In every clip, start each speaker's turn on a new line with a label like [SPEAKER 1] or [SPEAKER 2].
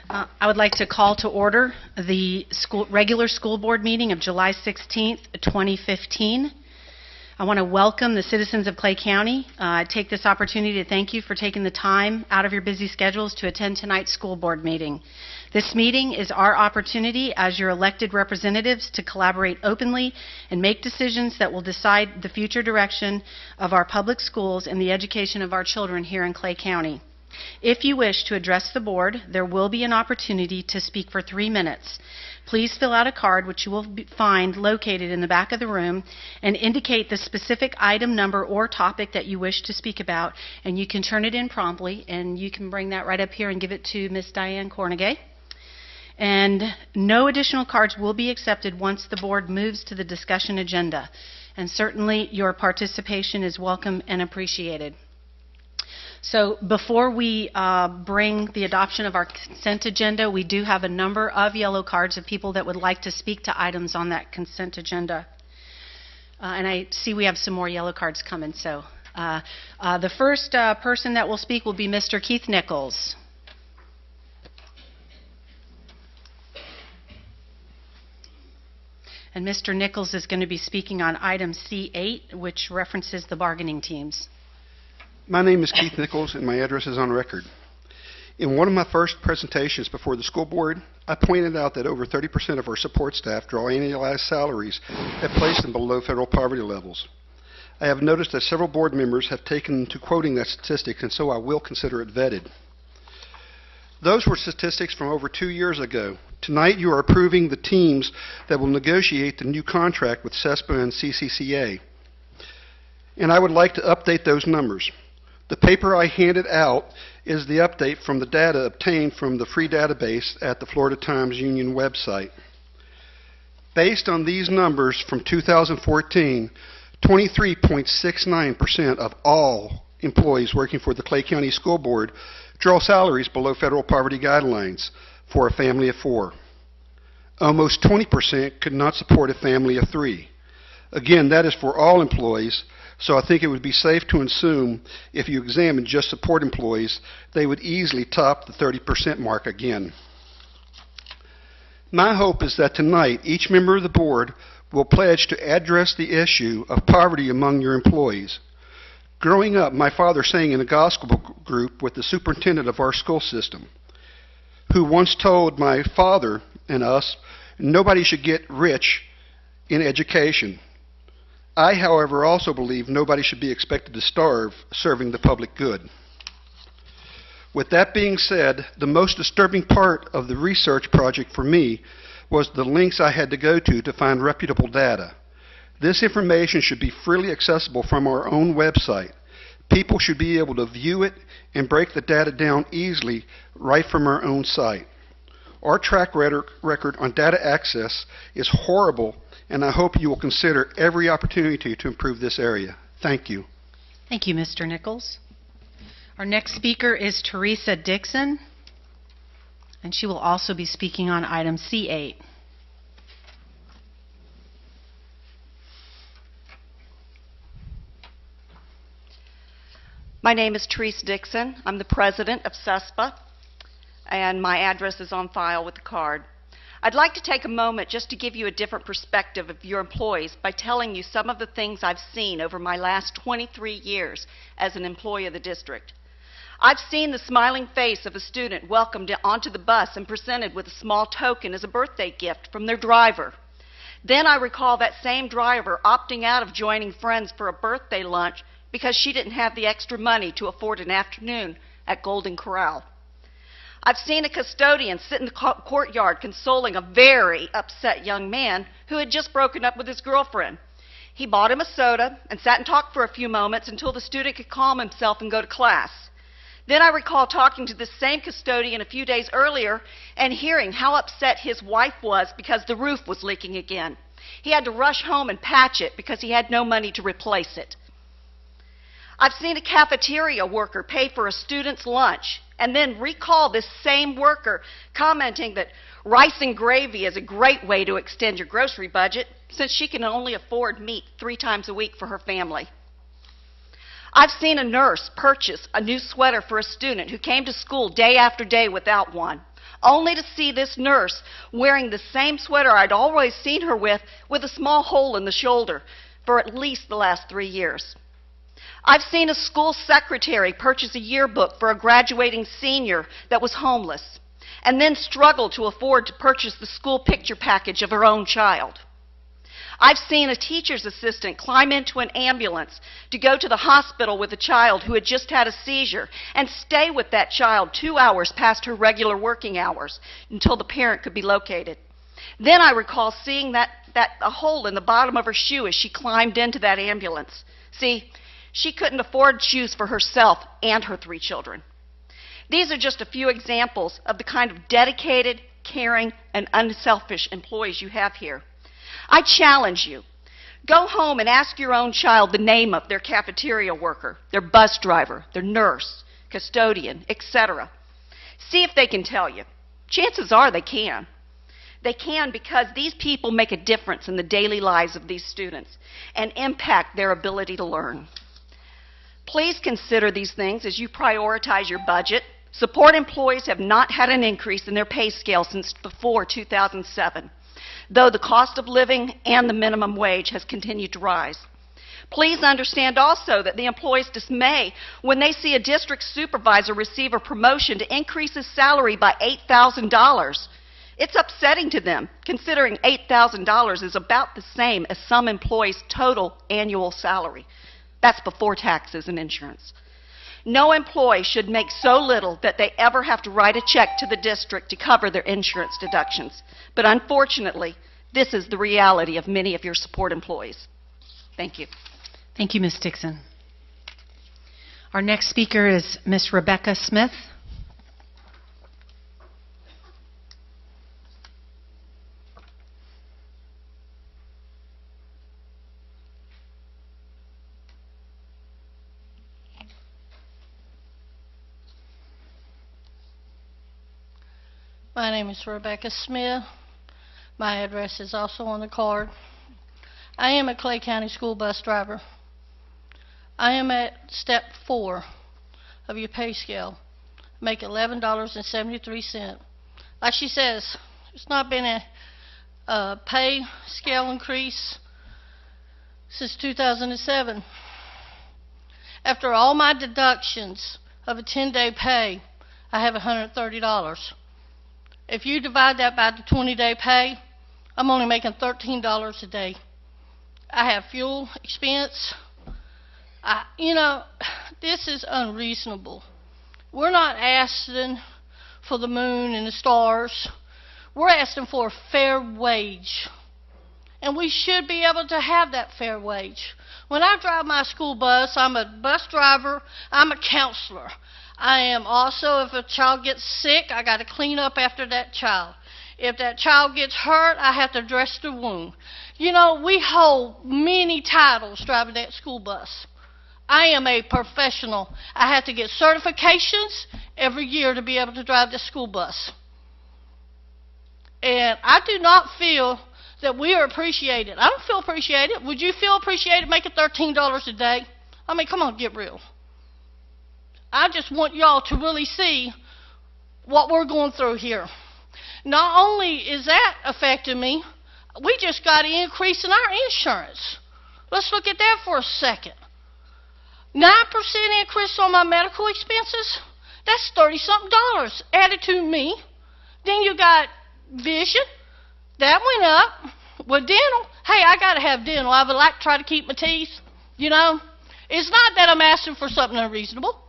[SPEAKER 1] I would like to call to order the regular school board meeting of July 16th, 2015. I want to welcome the citizens of Clay County. I take this opportunity to thank you for taking the time out of your busy schedules to attend tonight's school board meeting. This meeting is our opportunity as your elected representatives to collaborate openly and make decisions that will decide the future direction of our public schools and the education of our children here in Clay County. If you wish to address the board, there will be an opportunity to speak for 3 minutes. Please fill out a card, which you will find located in the back of the room, and indicate the specific item number or topic that you wish to speak about, and you can turn it in promptly, and you can bring that right up here and give it to Ms. Diane Cornegay. And no additional cards will be accepted once the board moves to the discussion agenda. And certainly your participation is welcome and appreciated. So before we bring the adoption of our consent agenda, we do have a number of yellow cards of people that would like to speak to items on that consent agenda. And I see we have some more yellow cards coming. So the first person that will speak will be Mr. Keith Nichols. And Mr. Nichols is going to be speaking on item C8, which references the bargaining teams.
[SPEAKER 2] My name is Keith Nichols, and my address is on record. In one of my first presentations before the school board, I pointed out that over 30% of our support staff draw annualized salaries that place them below federal poverty levels. I have noticed that several board members have taken to quoting that statistic, and so I will consider it vetted. Those were statistics from over 2 years ago. Tonight you are approving the teams that will negotiate the new contract with CESPA and CCCA. And I would like to update those numbers. The paper I handed out is the update from the data obtained from the free database at the Florida Times Union website. Based on these numbers from 2014, 23.69% of all employees working for the Clay County School Board draw salaries below federal poverty guidelines for a family of 4. Almost 20% could not support a family of 3. Again, that is for all employees. So I think it would be safe to assume if you examine just support employees, they would easily top the 30% mark again. My hope is that tonight each member of the board will pledge to address the issue of poverty among your employees. Growing up, my father sang in a gospel group with the superintendent of our school system, who once told my father and us, nobody should get rich in education. I, however, also believe nobody should be expected to starve serving the public good. With that being said, the most disturbing part of the research project for me was the links I had to go to find reputable data. This information should be freely accessible from our own website. People should be able to view it and break the data down easily right from our own site. Our track record on data access is horrible, and I hope you will consider every opportunity to improve this area. Thank you.
[SPEAKER 1] Thank you, Mr. Nichols. Our next speaker is Teresa Dixon, and she will also be speaking on item C8.
[SPEAKER 3] My name is Teresa Dixon. I'm the president of CESPA, and my address is on file with the card. I'd like to take a moment just to give you a different perspective of your employees by telling you some of the things I've seen over my last 23 years as an employee of the district. I've seen the smiling face of a student welcomed onto the bus and presented with a small token as a birthday gift from their driver. Then I recall that same driver opting out of joining friends for a birthday lunch because she didn't have the extra money to afford an afternoon at Golden Corral. I've seen a custodian sit in the courtyard consoling a very upset young man who had just broken up with his girlfriend. He bought him a soda and sat and talked for a few moments until the student could calm himself and go to class. Then I recall talking to this same custodian a few days earlier and hearing how upset his wife was because the roof was leaking again. He had to rush home and patch it because he had no money to replace it. I've seen a cafeteria worker pay for a student's lunch and then recall this same worker commenting that rice and gravy is a great way to extend your grocery budget since she can only afford meat 3 times a week for her family. I've seen a nurse purchase a new sweater for a student who came to school day after day without one, only to see this nurse wearing the same sweater I'd always seen her with a small hole in the shoulder for at least the last 3 years. I've seen a school secretary purchase a yearbook for a graduating senior that was homeless, and then struggle to afford to purchase the school picture package of her own child. I've seen a teacher's assistant climb into an ambulance to go to the hospital with a child who had just had a seizure and stay with that child 2 hours past her regular working hours until the parent could be located. Then I recall seeing a hole in the bottom of her shoe as she climbed into that ambulance. See, she couldn't afford shoes for herself and her 3 children. These are just a few examples of the kind of dedicated, caring, and unselfish employees you have here. I challenge you. Go home and ask your own child the name of their cafeteria worker, their bus driver, their nurse, custodian, etc. See if they can tell you. Chances are they can. They can because these people make a difference in the daily lives of these students and impact their ability to learn. Please consider these things as you prioritize your budget. Support employees have not had an increase in their pay scale since before 2007, though the cost of living and the minimum wage has continued to rise. Please understand also that the employees dismay when they see a district supervisor receive a promotion to increase his salary by $8,000. It's upsetting to them, considering $8,000 is about the same as some employees' total annual salary. That's before taxes and insurance. No employee should make so little that they ever have to write a check to the district to cover their insurance deductions. But unfortunately, this is the reality of many of your support employees. Thank you.
[SPEAKER 1] Thank you, Ms. Dixon. Our next speaker is Ms. Rebecca Smith.
[SPEAKER 4] My name is Rebecca Smith. My address is also on the card. I am a Clay County school bus driver. I am at step 4 of your pay scale. Make $11.73. Like she says, it's not been a pay scale increase since 2007. After all my deductions of a 10-day pay, I have $130. If you divide that by the 20-day pay, I'm only making $13 a day. I have fuel expense. This is unreasonable. We're not asking for the moon and the stars. We're asking for a fair wage. And we should be able to have that fair wage. When I drive my school bus, I'm a bus driver, I'm a counselor. I am also, if a child gets sick, I got to clean up after that child. If that child gets hurt, I have to dress the wound. You know, we hold many titles driving that school bus. I am a professional. I have to get certifications every year to be able to drive the school bus. And I do not feel that we are appreciated. I don't feel appreciated. Would you feel appreciated making $13 a day? I mean, come on, get real. I just want y'all to really see what we're going through here. Not only is that affecting me, we just got an increase in our insurance. Let's look at that for a second. 9% increase on my medical expenses, that's $30-something added to me. Then you got vision, that went up. Well, dental, hey, I got to have dental. I would like to try to keep my teeth, you know. It's not that I'm asking for something unreasonable.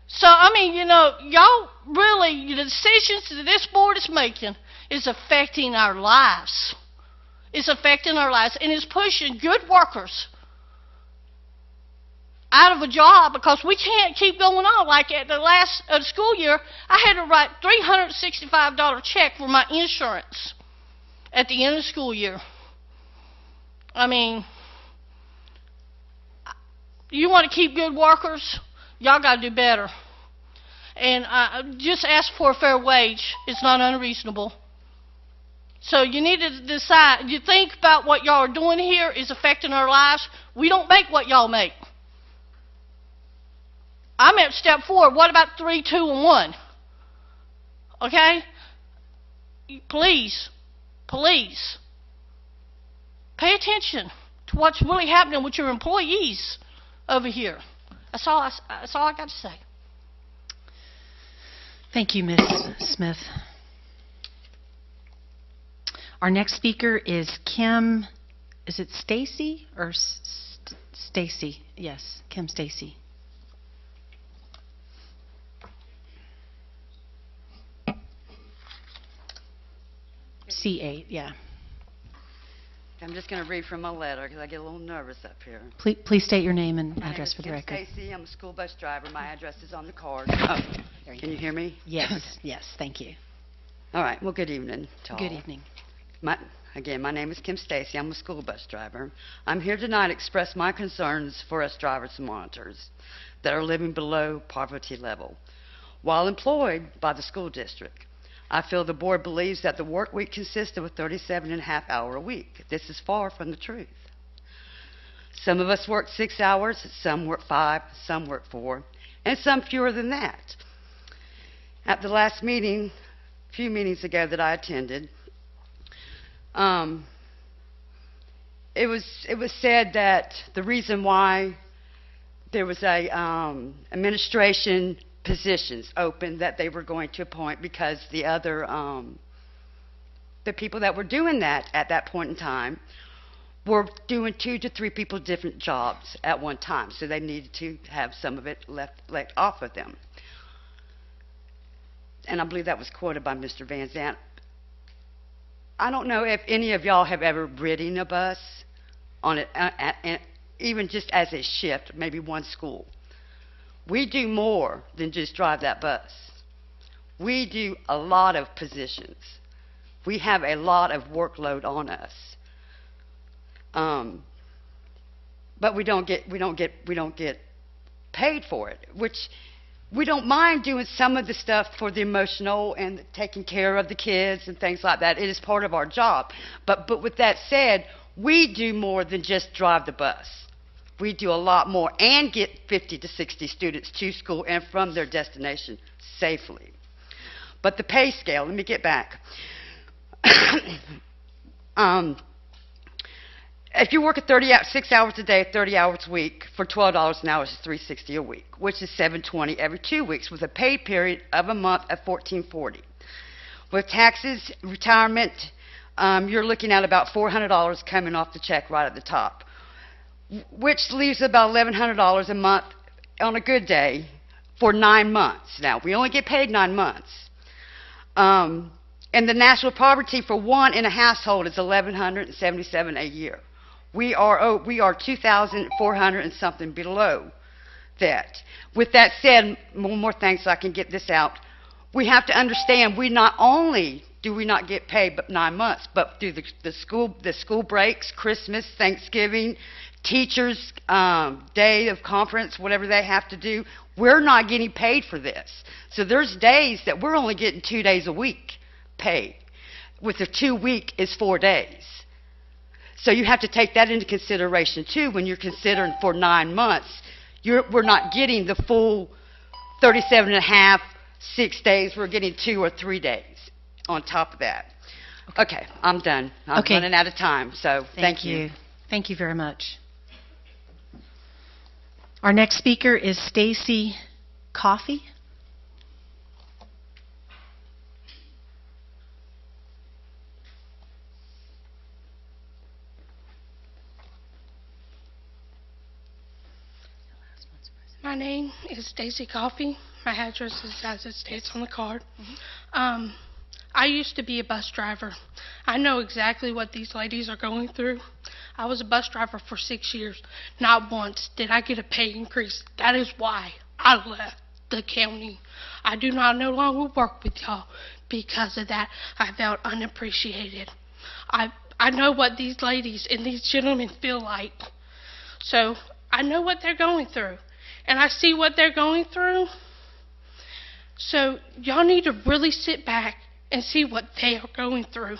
[SPEAKER 4] So, I mean, you know, y'all really, the decisions that this board is making is affecting our lives. It's affecting our lives, and it's pushing good workers out of a job because we can't keep going on. Like at the last of the school year, I had to write $365 check for my insurance at the end of the school year. I mean, you want to keep good workers? Y'all got to do better. And just ask for a fair wage. It's not unreasonable. So you need to decide. You think about what y'all are doing here is affecting our lives. We don't make what y'all make. I'm at step 4. What about 3, 2, and 1? okay? Please, please, pay attention to what's really happening with your employees over here. That's all I got to say.
[SPEAKER 1] Thank you, Ms. Smith. Our next speaker is Kim, is it Stacy or Stacy? Yes, Kim Stacy. C8, yeah.
[SPEAKER 5] I'm just going to read from my letter because I get a little nervous up here.
[SPEAKER 1] Please state your name and
[SPEAKER 5] My
[SPEAKER 1] address for the
[SPEAKER 5] name is
[SPEAKER 1] record.
[SPEAKER 5] Kim Stacy. I'm a school bus driver. My address is on the card. Oh, can you hear me?
[SPEAKER 1] Yes, yes, thank you.
[SPEAKER 5] All right. Well, good evening to all.
[SPEAKER 1] Good evening.
[SPEAKER 5] My name is Kim Stacy. I'm a school bus driver. I'm here tonight to express my concerns for us drivers and monitors that are living below poverty level while employed by the school district. I feel the board believes that the work week consists of a 37.5-hour a week. This is far from the truth. Some of us work 6 hours, some work 5, some work 4, and some fewer than that. At the last meeting, a few meetings ago that I attended, it was said that the reason why there was a administration positions open that they were going to appoint because the other the people that were doing that at that point in time were doing 2 to 3 people different jobs at one time, so they needed to have some of it left off of them. And I believe that was quoted by Mr. Van Zandt. I don't know if any of y'all have ever ridden a bus on it, even just as a shift, maybe one school. We do more than just drive that bus. We do a lot of positions. We have a lot of workload on us. But we don't get paid for it, which we don't mind doing some of the stuff for the emotional and taking care of the kids and things like that. It is part of our job. But with that said, we do more than just drive the bus. We do a lot more and get 50 to 60 students to school and from their destination safely. But the pay scale, let me get back. If you work 6 hours a day, 30 hours a week, for $12 an hour is $360 a week, which is $720 every 2 weeks, with a pay period of a month of $1440. With taxes, retirement, you're looking at about $400 coming off the check right at the top, which leaves about $1,100 a month on a good day for 9 months. Now, we only get paid 9 months. And the national poverty for one in a household is $1,177 a year. We are 2,400 and something below that. With that said, one more thing so I can get this out. We have to understand we not only do we not get paid but 9 months, but through the school breaks, Christmas, Thanksgiving, teachers' day of conference, whatever they have to do, we're not getting paid for this. So there's days that we're only getting 2 days a week paid, with the 2 week is 4 days. So you have to take that into consideration too when you're considering for 9 months. We're not getting the full 37 and a half, 6 days. We're getting 2 or 3 days on top of that. Okay, I'm done. I'm running out of time, so thank you.
[SPEAKER 1] Thank you very much. Our next speaker is Stacy Coffey.
[SPEAKER 6] My name is Stacy Coffey. My address is as it states on the card. I used to be a bus driver. I know exactly what these ladies are going through. I was a bus driver for 6 years. Not once did I get a pay increase. That is why I left the county. I do not no longer work with y'all because of that. I felt unappreciated. I know what these ladies and these gentlemen feel like. So I know what they're going through. And I see what they're going through. So y'all need to really sit back and see what they are going through.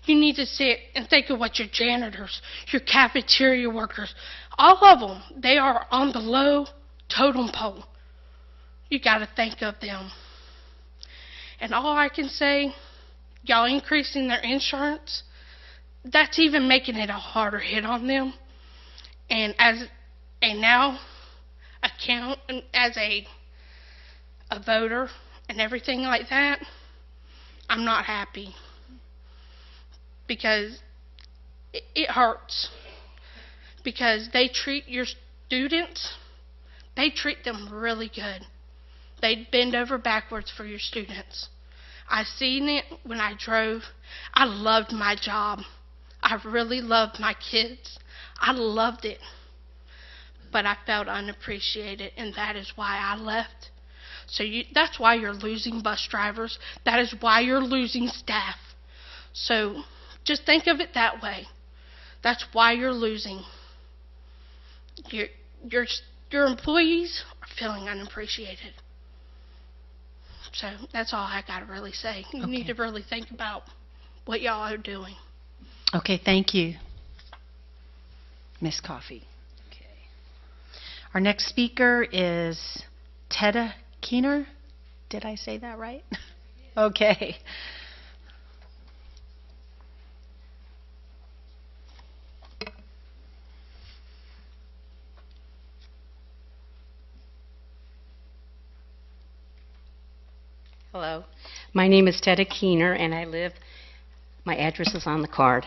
[SPEAKER 6] You need to sit and think of what your janitors, your cafeteria workers, all of them, they are on the low totem pole. You got to think of them. And all I can say, y'all increasing their insurance, that's even making it a harder hit on them. And as a now account, as a voter and everything like that, I'm not happy because it hurts. Because they treat your students, they treat them really good. They bend over backwards for your students. I seen it when I drove. I loved my job. I really loved my kids. I loved it. But I felt unappreciated, and that is why I left. So that's why you're losing bus drivers. That is why you're losing staff. So just think of it that way. That's why you're losing. Your employees are feeling unappreciated. So that's all I got to really say. You need to really think about what y'all are doing.
[SPEAKER 1] Okay, thank you, Ms. Coffey. Okay. Our next speaker is Tedda Keener. Did I say that right? Okay.
[SPEAKER 7] Hello, my name is Tedda Keener, and my address is on the card.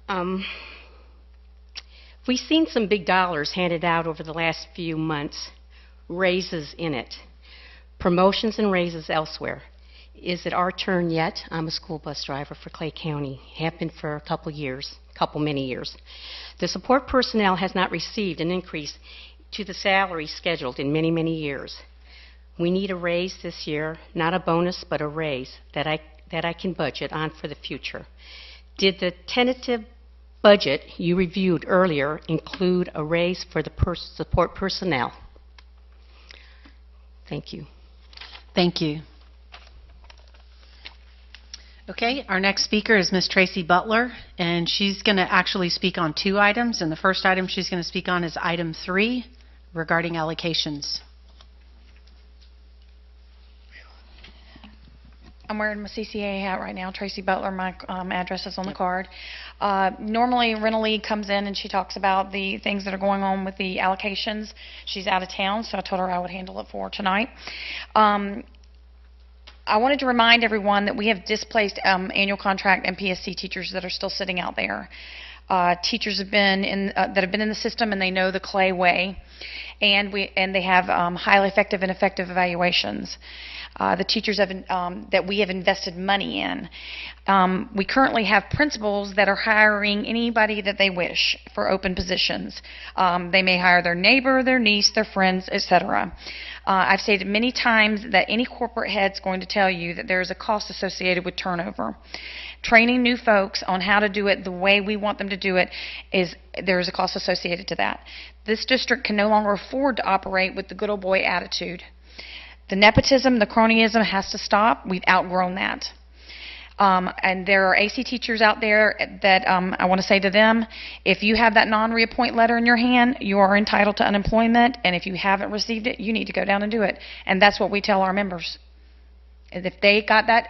[SPEAKER 1] Gotcha.
[SPEAKER 7] We've seen some big dollars handed out over the last few months, raises in it, promotions and raises elsewhere. Is it our turn yet? I'm a school bus driver for Clay County, have been for many years. The support personnel has not received an increase to the salary scheduled in many, many years. We need a raise this year, not a bonus, but a raise that I can budget on for the future. Did the tentative budget you reviewed earlier include a raise for the support personnel? Thank you.
[SPEAKER 1] Thank you. Okay, our next speaker is Ms. Tracy Butler, and she's going to actually speak on 2 items. And the first item she's going to speak on is item 3 regarding allocations.
[SPEAKER 8] I'm wearing my CCA hat right now. Tracy Butler, my address is on the card. Normally, Rena Lee comes in and she talks about the things that are going on with the allocations. She's out of town, so I told her I would handle it for her tonight. I wanted to remind everyone that we have displaced annual contract MPSC teachers that are still sitting out there. Teachers have been that have been in the system, and they know the Clay way, and they have highly effective and effective evaluations. The teachers that we have invested money in. We currently have principals that are hiring anybody that they wish for open positions. They may hire their neighbor, their niece, their friends, etc. I've stated many times that any corporate head is going to tell you that there is a cost associated with turnover. Training new folks on how to do it the way we want them to do it, there is a cost associated to that. This district can no longer afford to operate with the good old boy attitude. The nepotism, the cronyism has to stop. We've outgrown that. And there are AC teachers out there that I want to say to them, if you have that non-reappoint letter in your hand, you are entitled to unemployment, and if you haven't received it, you need to go down and do it. And that's what we tell our members. If they got that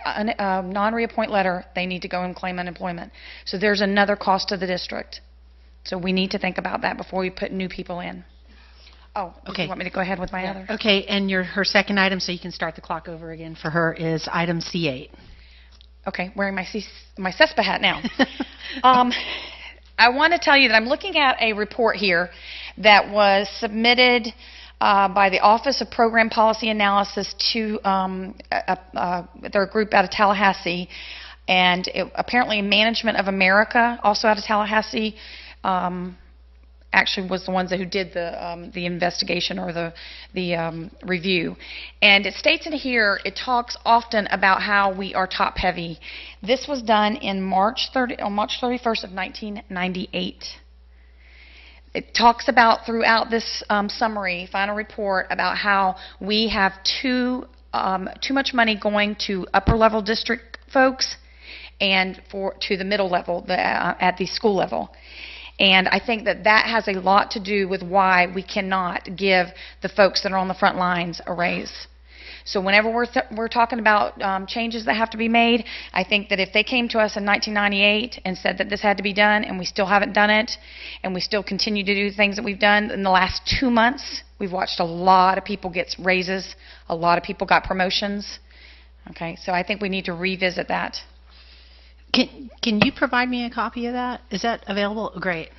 [SPEAKER 8] non-reappoint letter, they need to go and claim unemployment. So there's another cost to the district. So we need to think about that before we put new people in. Oh, okay. You want me to go ahead with my other?
[SPEAKER 1] Okay, and her second item, so you can start the clock over again for her, is item C8.
[SPEAKER 8] Okay, wearing my CESPA hat now. I want to tell you that I'm looking at a report here that was submitted by the Office of Program Policy Analysis to their group out of Tallahassee, and apparently Management of America, also out of Tallahassee, actually was the ones who did the investigation or the review. And it states in here, it talks often about how we are top heavy. This was done in March 31st of 1998. It talks about throughout this summary, final report, about how we have too much money going to upper level district folks and to the middle level at the school level. And I think that has a lot to do with why we cannot give the folks that are on the front lines a raise. So whenever we're talking about changes that have to be made, I think that if they came to us in 1998 and said that this had to be done and we still haven't done it, and we still continue to do things that we've done in the last 2 months, we've watched a lot of people get raises, a lot of people got promotions. Okay, so I think we need to revisit that.
[SPEAKER 1] Can you provide me a copy of that? Is that available? Great.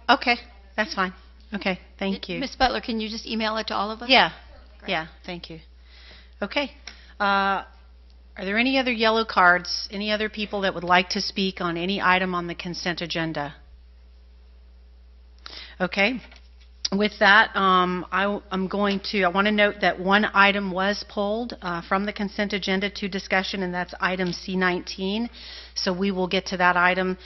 [SPEAKER 1] Okay, that's fine. Okay, thank you.
[SPEAKER 9] Ms. Butler, can you just email it to all of us?
[SPEAKER 1] Yeah, yeah, thank you. Okay. Are there any other yellow cards? Any other people that would like to speak on any item on the consent agenda? Okay. With that, I want to note that one item was pulled from the consent agenda to discussion, and that's item C19. So we will get to that item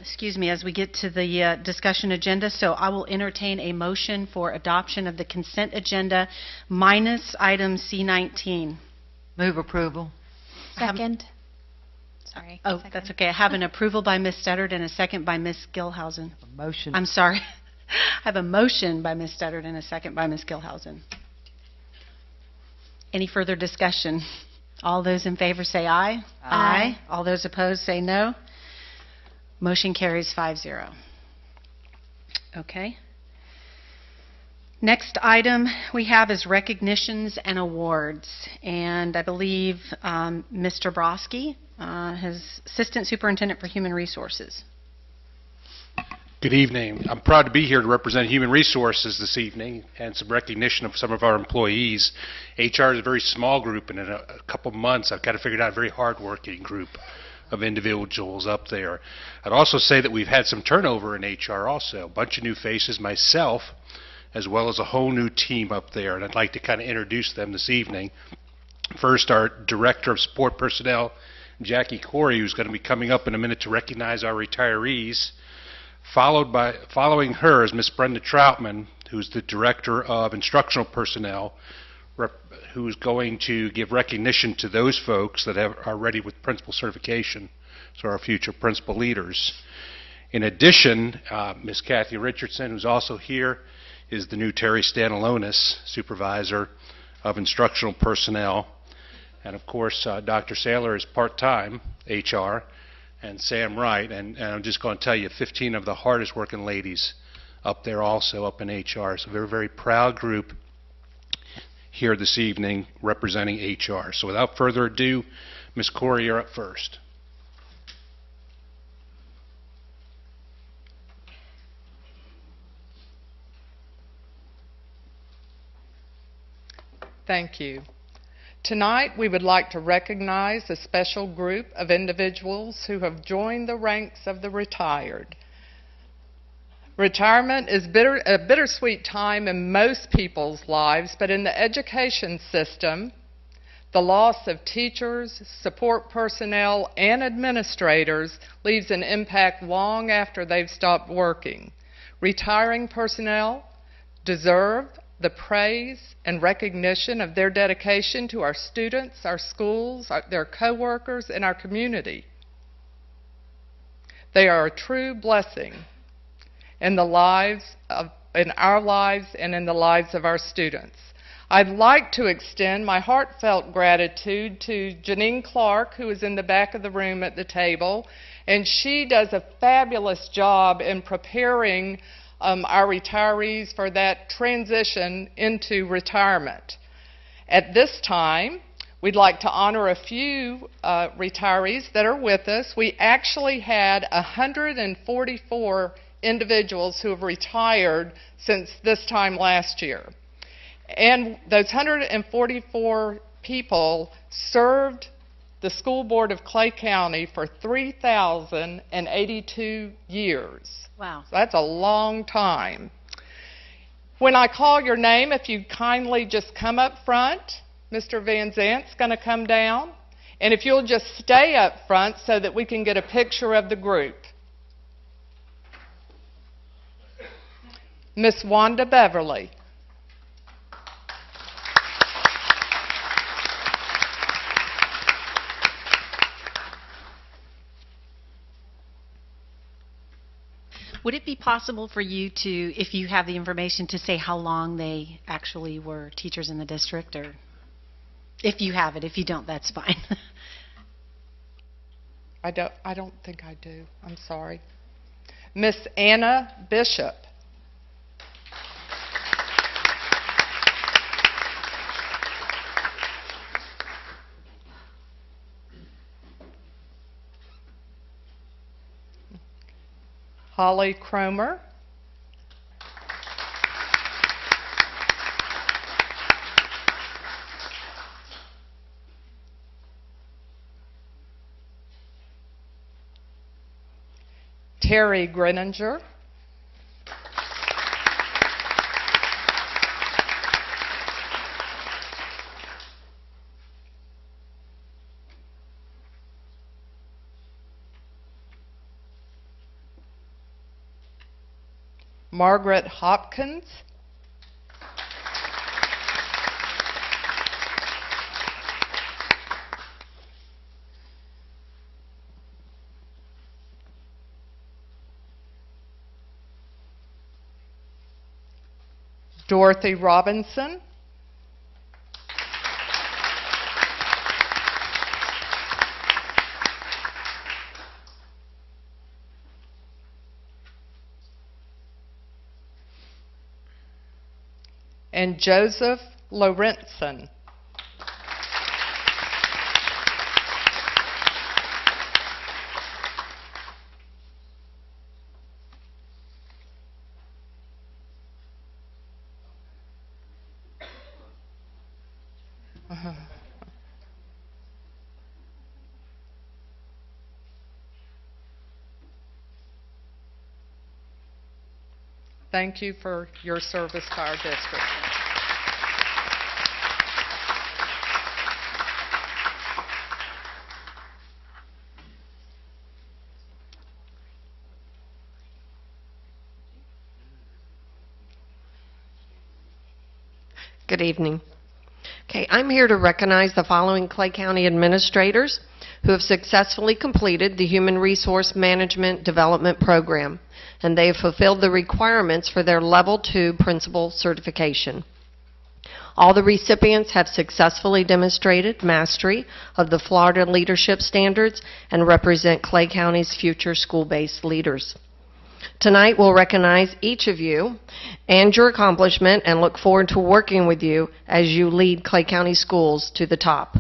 [SPEAKER 1] excuse me, as we get to the discussion agenda. So I will entertain a motion for adoption of the consent agenda minus item C19.
[SPEAKER 10] Move approval.
[SPEAKER 9] Second. Sorry.
[SPEAKER 1] Oh,
[SPEAKER 9] second.
[SPEAKER 1] that's okay. I have an approval by Ms. Studdard and a second by Ms. Gilhausen.
[SPEAKER 10] Motion.
[SPEAKER 1] I'm sorry. I have a motion by Ms. Studdard and a second by Ms. Gilhausen. Any further discussion? All those in favor say aye.
[SPEAKER 9] Aye.
[SPEAKER 1] All those opposed say no. Motion carries 5-0. Okay. Next item we have is recognitions and awards. And I believe Mr. Broski, his Assistant Superintendent for Human Resources.
[SPEAKER 11] Good evening. I'm proud to be here to represent Human Resources this evening and some recognition of some of our employees. HR is a very small group, and in a couple of months I've got to figure out a very hard-working group of individuals up there. I'd also say that we've had some turnover in HR also, a bunch of new faces, myself, as well as a whole new team up there, and I'd like to kind of introduce them this evening. First, our Director of Support Personnel, Jackie Corey, who's going to be coming up in a minute to recognize our retirees. Following her is Miss Brenda Troutman, who's the Director of Instructional Personnel, who's going to give recognition to those folks that are ready with principal certification, so our future principal leaders. In addition, Ms. Kathy Richardson, who's also here, is the new Terry Stanalonis, Supervisor of Instructional Personnel. And of course, Dr. Saylor is part-time HR, and Sam Wright, and I'm just going to tell you, 15 of the hardest working ladies up there also, up in HR. So we're a very proud group here this evening representing HR. So without further ado, Ms. Corey, you're up first.
[SPEAKER 12] Thank you. Tonight, we would like to recognize a special group of individuals who have joined the ranks of the retired. Retirement is a bittersweet time in most people's lives, but in the education system, the loss of teachers, support personnel, and administrators leaves an impact long after they've stopped working. Retiring personnel deserve the praise and recognition of their dedication to our students, our schools, their coworkers, and our community. They are a true blessing in our lives and in the lives of our students. I'd like to extend my heartfelt gratitude to Janine Clark, who is in the back of the room at the table, and she does a fabulous job in preparing our retirees for that transition into retirement. At this time, we'd like to honor a few retirees that are with us. We actually had 144 individuals who have retired since this time last year. And those 144 people served the school board of Clay County for 3,082 years.
[SPEAKER 1] Wow.
[SPEAKER 12] So that's a long time. When I call your name, if you kindly just come up front, Mr. Van Zant's going to come down. And if you'll just stay up front so that we can get a picture of the group. Miss Wanda Beverly.
[SPEAKER 1] Would it be possible for you to, if you have the information, to say how long they actually were teachers in the district? Or If you have it. If you don't, that's fine.
[SPEAKER 12] I don't think I do. I'm sorry. Miss Anna Bishop. Holly Cromer. Terry Greninger. Margaret Hopkins. Dorothy Robinson. And Joseph Lorentzen. Thank you for your service to our district.
[SPEAKER 10] Good evening. Okay, I'm here to recognize the following Clay County administrators who have successfully completed the Human Resource Management Development Program, and they have fulfilled the requirements for their Level 2 Principal Certification. All the recipients have successfully demonstrated mastery of the Florida Leadership Standards and represent Clay County's future school-based leaders. Tonight, we'll recognize each of you and your accomplishment and look forward to working with you as you lead Clay County schools to the top.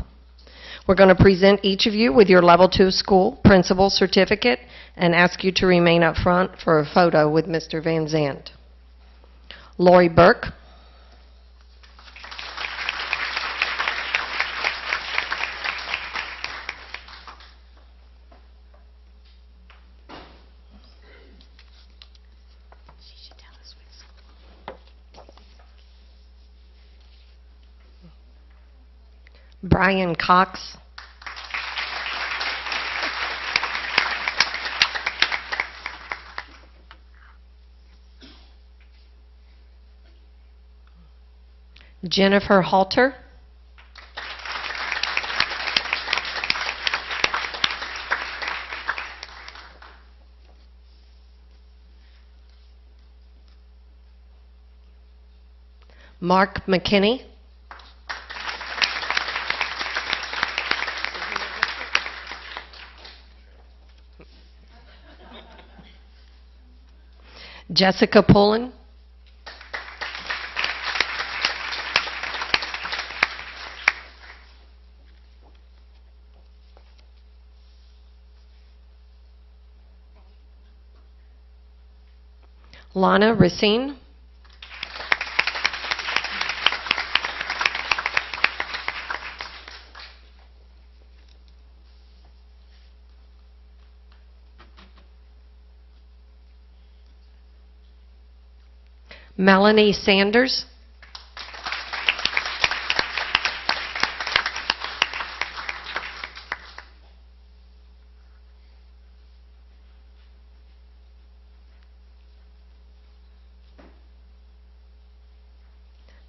[SPEAKER 10] We're going to present each of you with your Level 2 school principal certificate and ask you to remain up front for a photo with Mr. Van Zandt. Lori Burke. Brian Cox. Jennifer Halter. Mark McKinney. Jessica Pullen. Lana Racine. Melanie Sanders.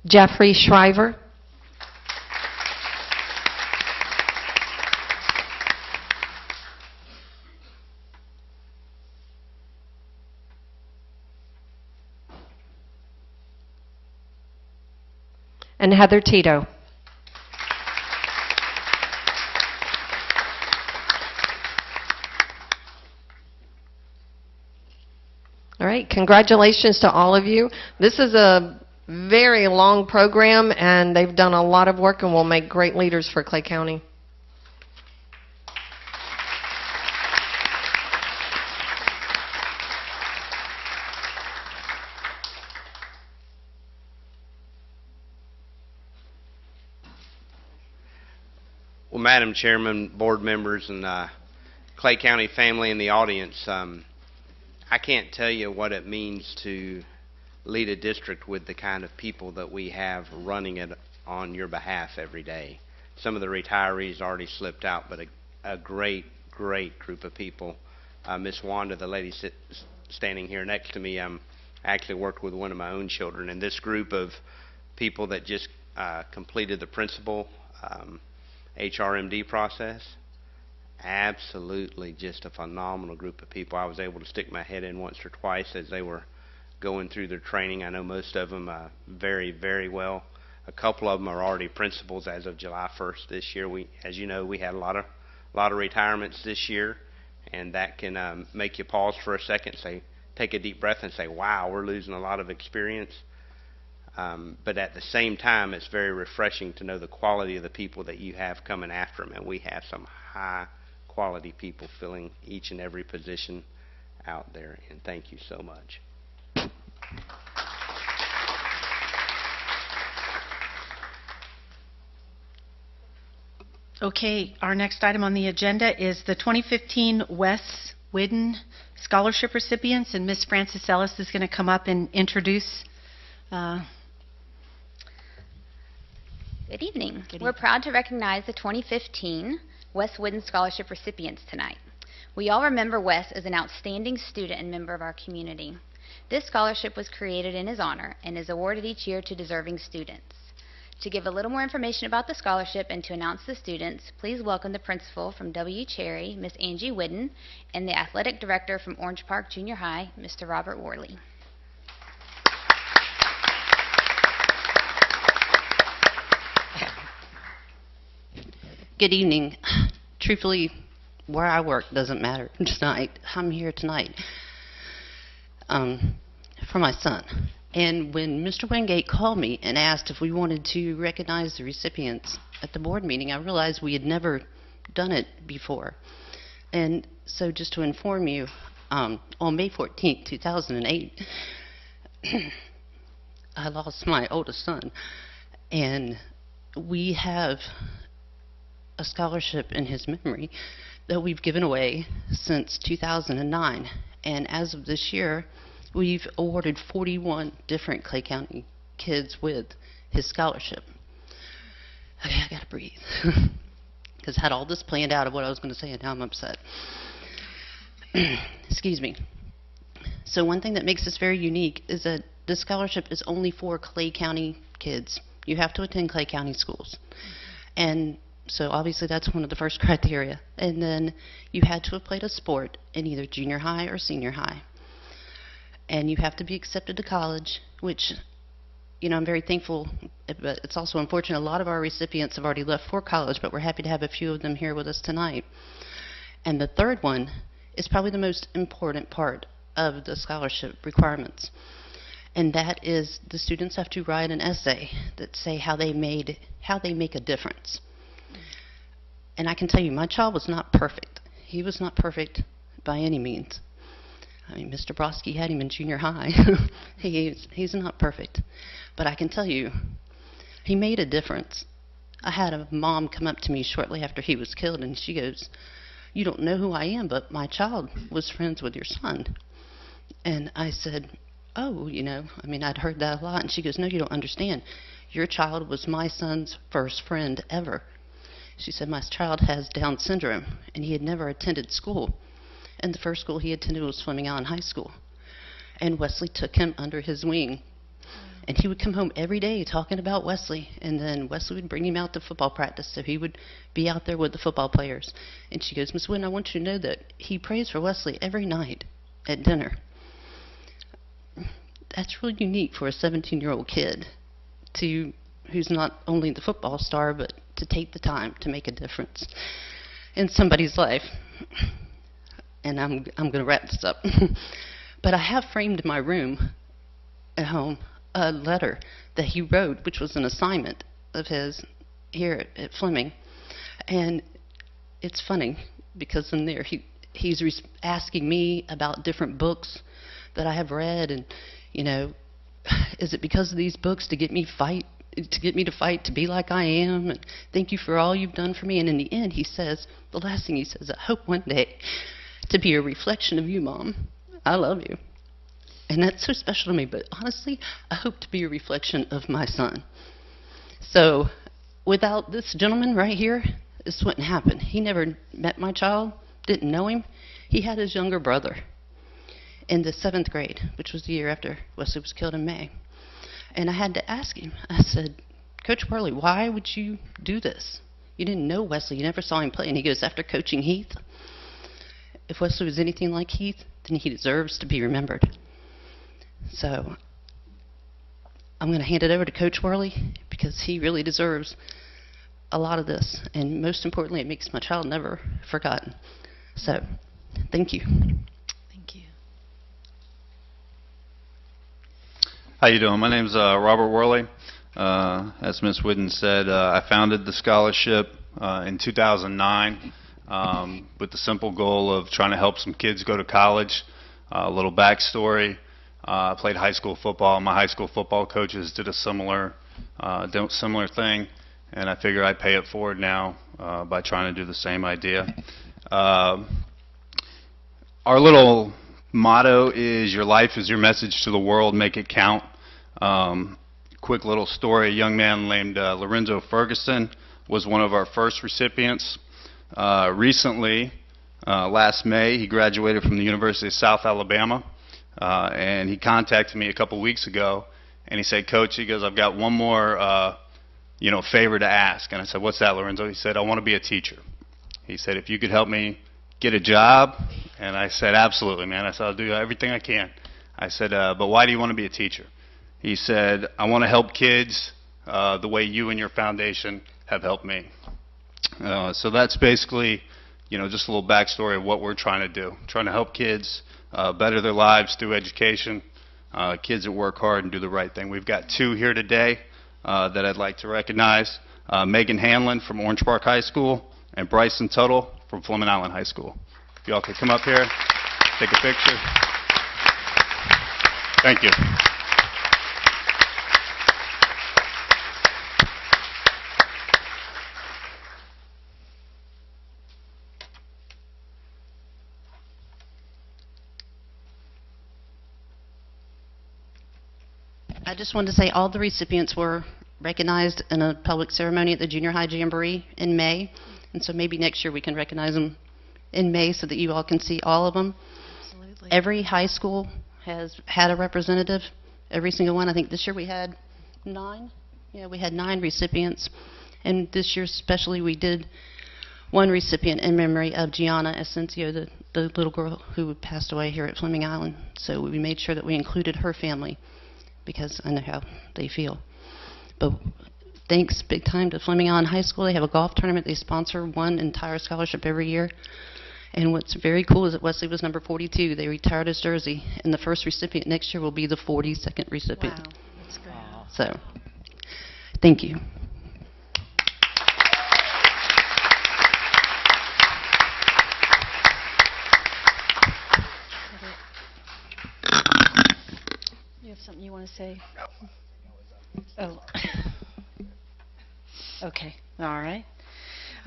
[SPEAKER 10] Jeffrey Shriver. And Heather Tito. right. Congratulations to all of you. This is a very long program, and they've done a lot of work and will make great leaders for Clay County.
[SPEAKER 13] Well, Madam Chairman, board members, and Clay County family in the audience, I can't tell you what it means to lead a district with the kind of people that we have running it on your behalf every day. Some of the retirees already slipped out, but a great, great group of people. Miss Wanda, the lady standing here next to me, I actually worked with one of my own children, and this group of people that just completed the principal HRMD process, absolutely just a phenomenal group of people. I was able to stick my head in once or twice as they were going through their training. I know most of them very, very well. A couple of them are already principals as of July 1st this year. As you know, we had a lot of retirements this year, and that can make you pause for a second, take a deep breath and say, wow, we're losing a lot of experience. But at the same time, it's very refreshing to know the quality of the people that you have coming after them. And we have some high-quality people filling each and every position out there. And thank you so much.
[SPEAKER 1] Okay, our next item on the agenda is the 2015 Wes Whidden Scholarship recipients, and Ms. Frances Ellis is going to come up and introduce.
[SPEAKER 14] Good evening. We're proud to recognize the 2015 Wes Whidden Scholarship recipients tonight. We all remember Wes as an outstanding student and member of our community. This scholarship was created in his honor and is awarded each year to deserving students. To give a little more information about the scholarship and to announce the students, please welcome the principal from W. Cherry, Miss Angie Whidden, and the athletic director from Orange Park Junior High, Mr. Robert Worley.
[SPEAKER 15] Good evening. Truthfully, where I work doesn't matter tonight. I'm here tonight for my son. And when Mr. Wingate called me and asked if we wanted to recognize the recipients at the board meeting, I realized we had never done it before. And so just to inform you, on May 14th, 2008, I lost my oldest son. And we have a scholarship in his memory that we've given away since 2009. And as of this year, we've awarded 41 different Clay County kids with his scholarship. Okay, I gotta breathe. Because I had all this planned out of what I was going to say, and now I'm upset. Excuse me. So one thing that makes this very unique is that this scholarship is only for Clay County kids. You have to attend Clay County schools. And so obviously that's one of the first criteria. And then you had to have played a sport in either junior high or senior high. And you have to be accepted to college, which, you know, I'm very thankful, but it's also unfortunate. A lot of our recipients have already left for college, but we're happy to have a few of them here with us tonight. And the third one is probably the most important part of the scholarship requirements. And that is the students have to write an essay that say how they make a difference. And I can tell you, my child was not perfect. He was not perfect by any means. I mean, Mr. Brodsky had him in junior high. He's not perfect. But I can tell you, he made a difference. I had a mom come up to me shortly after he was killed, and she goes, "You don't know who I am, but my child was friends with your son." And I said, "Oh, you know, I mean, I'd heard that a lot." And she goes, "No, you don't understand. Your child was my son's first friend ever." She said, "My child has Down syndrome, and he had never attended school. And the first school he attended was Fleming Allen High School. And Wesley took him under his wing. And he would come home every day talking about Wesley. And then Wesley would bring him out to football practice, so he would be out there with the football players." And she goes, "Miss Wynn, I want you to know that he prays for Wesley every night at dinner." That's really unique for a 17-year-old kid who's not only the football star, but to take the time to make a difference in somebody's life. And I'm going to wrap this up. But I have framed in my room at home a letter that he wrote, which was an assignment of his here at Fleming. And it's funny because in there he's asking me about different books that I have read, and is it because of these books to get me to fight, to be like I am, and thank you for all you've done for me. And in the end, he says, the last thing he says, I hope one day to be a reflection of you, Mom. I love you. And that's so special to me, but honestly, I hope to be a reflection of my son. So without this gentleman right here, this wouldn't happen. He never met my child, didn't know him. He had his younger brother in the 7th grade, which was the year after Wesley was killed in May. And I had to ask him, I said, Coach Worley, why would you do this? You didn't know Wesley, you never saw him play. And he goes, after coaching Heath, if Wesley was anything like Heath, then he deserves to be remembered. So I'm going to hand it over to Coach Worley because he really deserves a lot of this. And most importantly, it makes my child never forgotten. So thank you.
[SPEAKER 9] Thank you.
[SPEAKER 16] How you doing? My name's Robert Worley. As Ms. Whidden said, I founded the scholarship in 2009 with the simple goal of trying to help some kids go to college. A little backstory. I played high school football. My high school football coaches did a similar thing, and I figure I pay it forward now by trying to do the same idea. Our little motto is, your life is your message to the world, make it count. Quick little story, a young man named Lorenzo Ferguson was one of our first recipients. Recently, last May, he graduated from the University of South Alabama. And he contacted me a couple weeks ago, and he said, Coach, he goes, I've got one more, favor to ask. And I said, what's that, Lorenzo? He said, I want to be a teacher. He said, if you could help me get a job. And I said, absolutely, man. I said, I'll do everything I can. I said, but why do you want to be a teacher? He said, I want to help kids the way you and your foundation have helped me. So that's basically, just a little backstory of what we're trying to do. Trying to help kids better their lives through education, kids that work hard and do the right thing. We've got 2 here today that I'd like to recognize. Megan Hanlon from Orange Park High School and Bryson Tuttle from Fleming Island High School. If y'all could come up here, take a picture. Thank you.
[SPEAKER 15] I just wanted to say all the recipients were recognized in a public ceremony at the Junior High Jamboree in May. And so maybe next year we can recognize them in May so that you all can see all of them. Absolutely. Every high school has had a representative, every single one. I think this year we had 9. Yeah, we had 9 recipients. And this year especially we did one recipient in memory of Gianna Asensio, the little girl who passed away here at Fleming Island. So we made sure that we included her family, because I know how they feel. But thanks big time to Fleming Island High School. They have a golf tournament. They sponsor one entire scholarship every year. And what's very cool is that Wesley was number 42. They retired his jersey. And the first recipient next year will be the 42nd recipient.
[SPEAKER 9] Wow, that's great.
[SPEAKER 15] So, thank you.
[SPEAKER 9] You have something you want to say? Oh.
[SPEAKER 1] Okay, all right.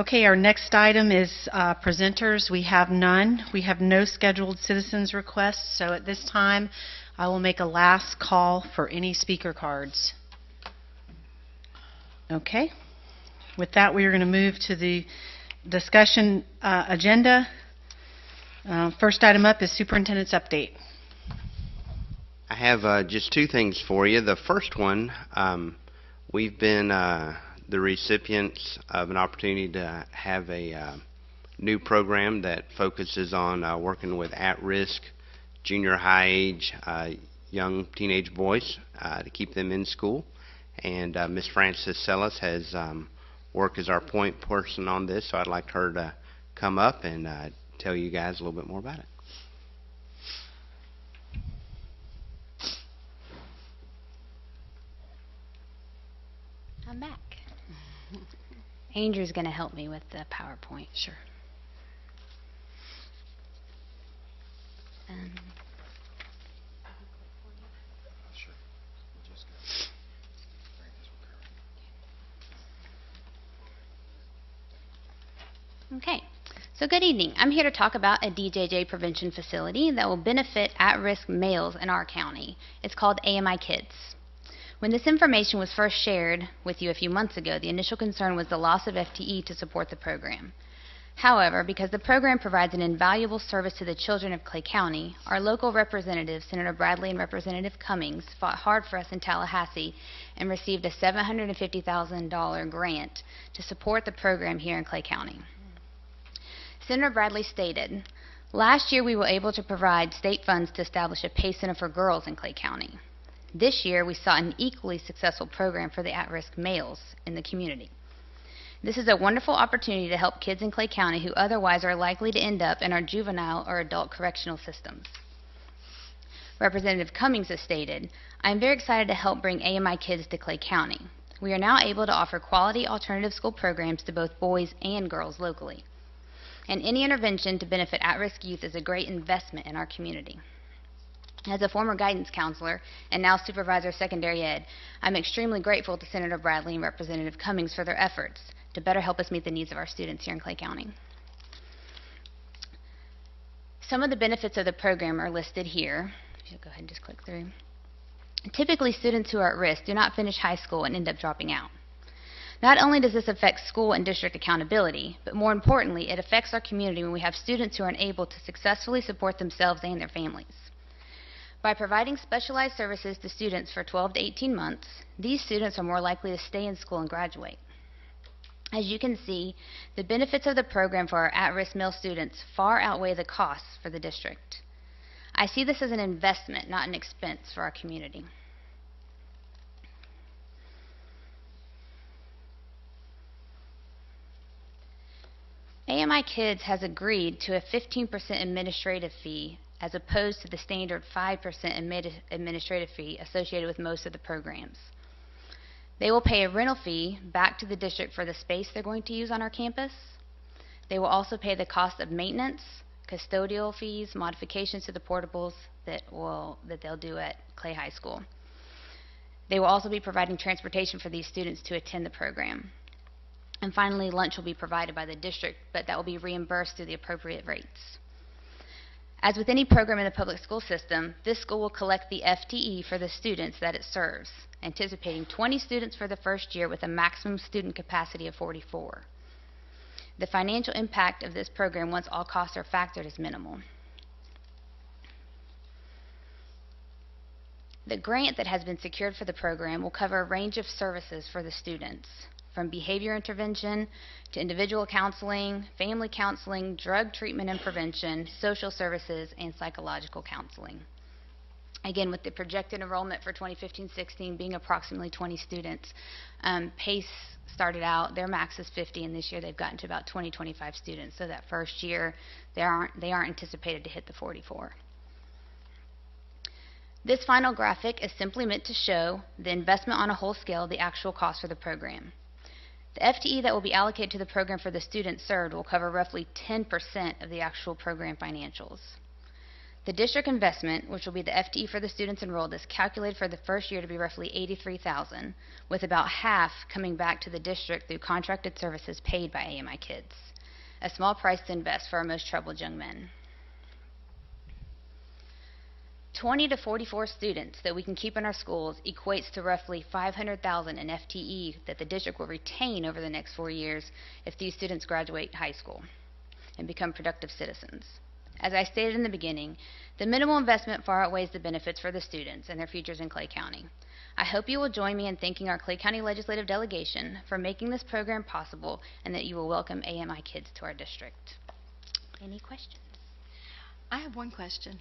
[SPEAKER 1] Okay, our next item is presenters. We have none. We have no scheduled citizens requests, so at this time I will make a last call for any speaker cards. Okay. With that, we are going to move to the discussion agenda. First item up is superintendent's update.
[SPEAKER 13] I have just 2 things for you. The first one, we've been the recipients of an opportunity to have a new program that focuses on working with at-risk junior high age young teenage boys to keep them in school. And Ms. Frances Sellis has worked as our point person on this, so I'd like her to come up and tell you guys a little bit more about it.
[SPEAKER 14] come back. Andrew's going to help me with the PowerPoint.
[SPEAKER 15] Sure.
[SPEAKER 14] Okay, so good evening. I'm here to talk about a DJJ prevention facility that will benefit at-risk males in our county. It's called AMI Kids. When this information was first shared with you a few months ago, the initial concern was the loss of FTE to support the program. However, because the program provides an invaluable service to the children of Clay County, our local representatives, Senator Bradley and Representative Cummings, fought hard for us in Tallahassee and received a $750,000 grant to support the program here in Clay County. Senator Bradley stated, "Last year we were able to provide state funds to establish a PACE Center for girls in Clay County. This year we saw an equally successful program for the at-risk males in the community. This is a wonderful opportunity to help kids in Clay County who otherwise are likely to end up in our juvenile or adult correctional systems." Representative Cummings has stated, "I am very excited to help bring AMI Kids to Clay County. We are now able to offer quality alternative school programs to both boys and girls locally. And any intervention to benefit at-risk youth is a great investment in our community. As a former guidance counselor and now supervisor of secondary ed, I'm extremely grateful to Senator Bradley and Representative Cummings for their efforts to better help us meet the needs of our students here in Clay County." Some of the benefits of the program are listed here. If you'll go ahead and just click through. Typically, students who are at risk do not finish high school and end up dropping out. Not only does this affect school and district accountability, but more importantly, it affects our community when we have students who are unable to successfully support themselves and their families. By providing specialized services to students for 12 to 18 months, these students are more likely to stay in school and graduate. As you can see, the benefits of the program for our at-risk male students far outweigh the costs for the district. I see this as an investment, not an expense for our community. AMI Kids has agreed to a 15% administrative fee as opposed to the standard 5% administrative fee associated with most of the programs. They will pay a rental fee back to the district for the space they're going to use on our campus. They will also pay the cost of maintenance, custodial fees, modifications to the portables that they'll do at Clay High School. They will also be providing transportation for these students to attend the program. And finally, lunch will be provided by the district, but that will be reimbursed through the appropriate rates. As with any program in the public school system, this school will collect the FTE for the students that it serves, anticipating 20 students for the first year with a maximum student capacity of 44. The financial impact of this program, once all costs are factored, is minimal. The grant that has been secured for the program will cover a range of services for the students, from behavior intervention to individual counseling, family counseling, drug treatment and prevention, social services, and psychological counseling. Again, with the projected enrollment for 2015-16 being approximately 20 students, PACE started out, their max is 50, and this year they've gotten to about 20-25 students. So that first year, they aren't anticipated to hit the 44. This final graphic is simply meant to show the investment on a whole scale, the actual cost for the program. The FTE that will be allocated to the program for the students served will cover roughly 10% of the actual program financials. The district investment, which will be the FTE for the students enrolled, is calculated for the first year to be roughly $83,000, with about half coming back to the district through contracted services paid by AMI Kids. A small price to invest for our most troubled young men. 20 to 44 students that we can keep in our schools equates to roughly $500,000 in FTE that the district will retain over the next 4 years if these students graduate high school and become productive citizens. As I stated in the beginning, the minimal investment far outweighs the benefits for the students and their futures in Clay County. I hope you will join me in thanking our Clay County Legislative Delegation for making this program possible, and that you will welcome AMI Kids to our district. Any questions?
[SPEAKER 9] I have one question.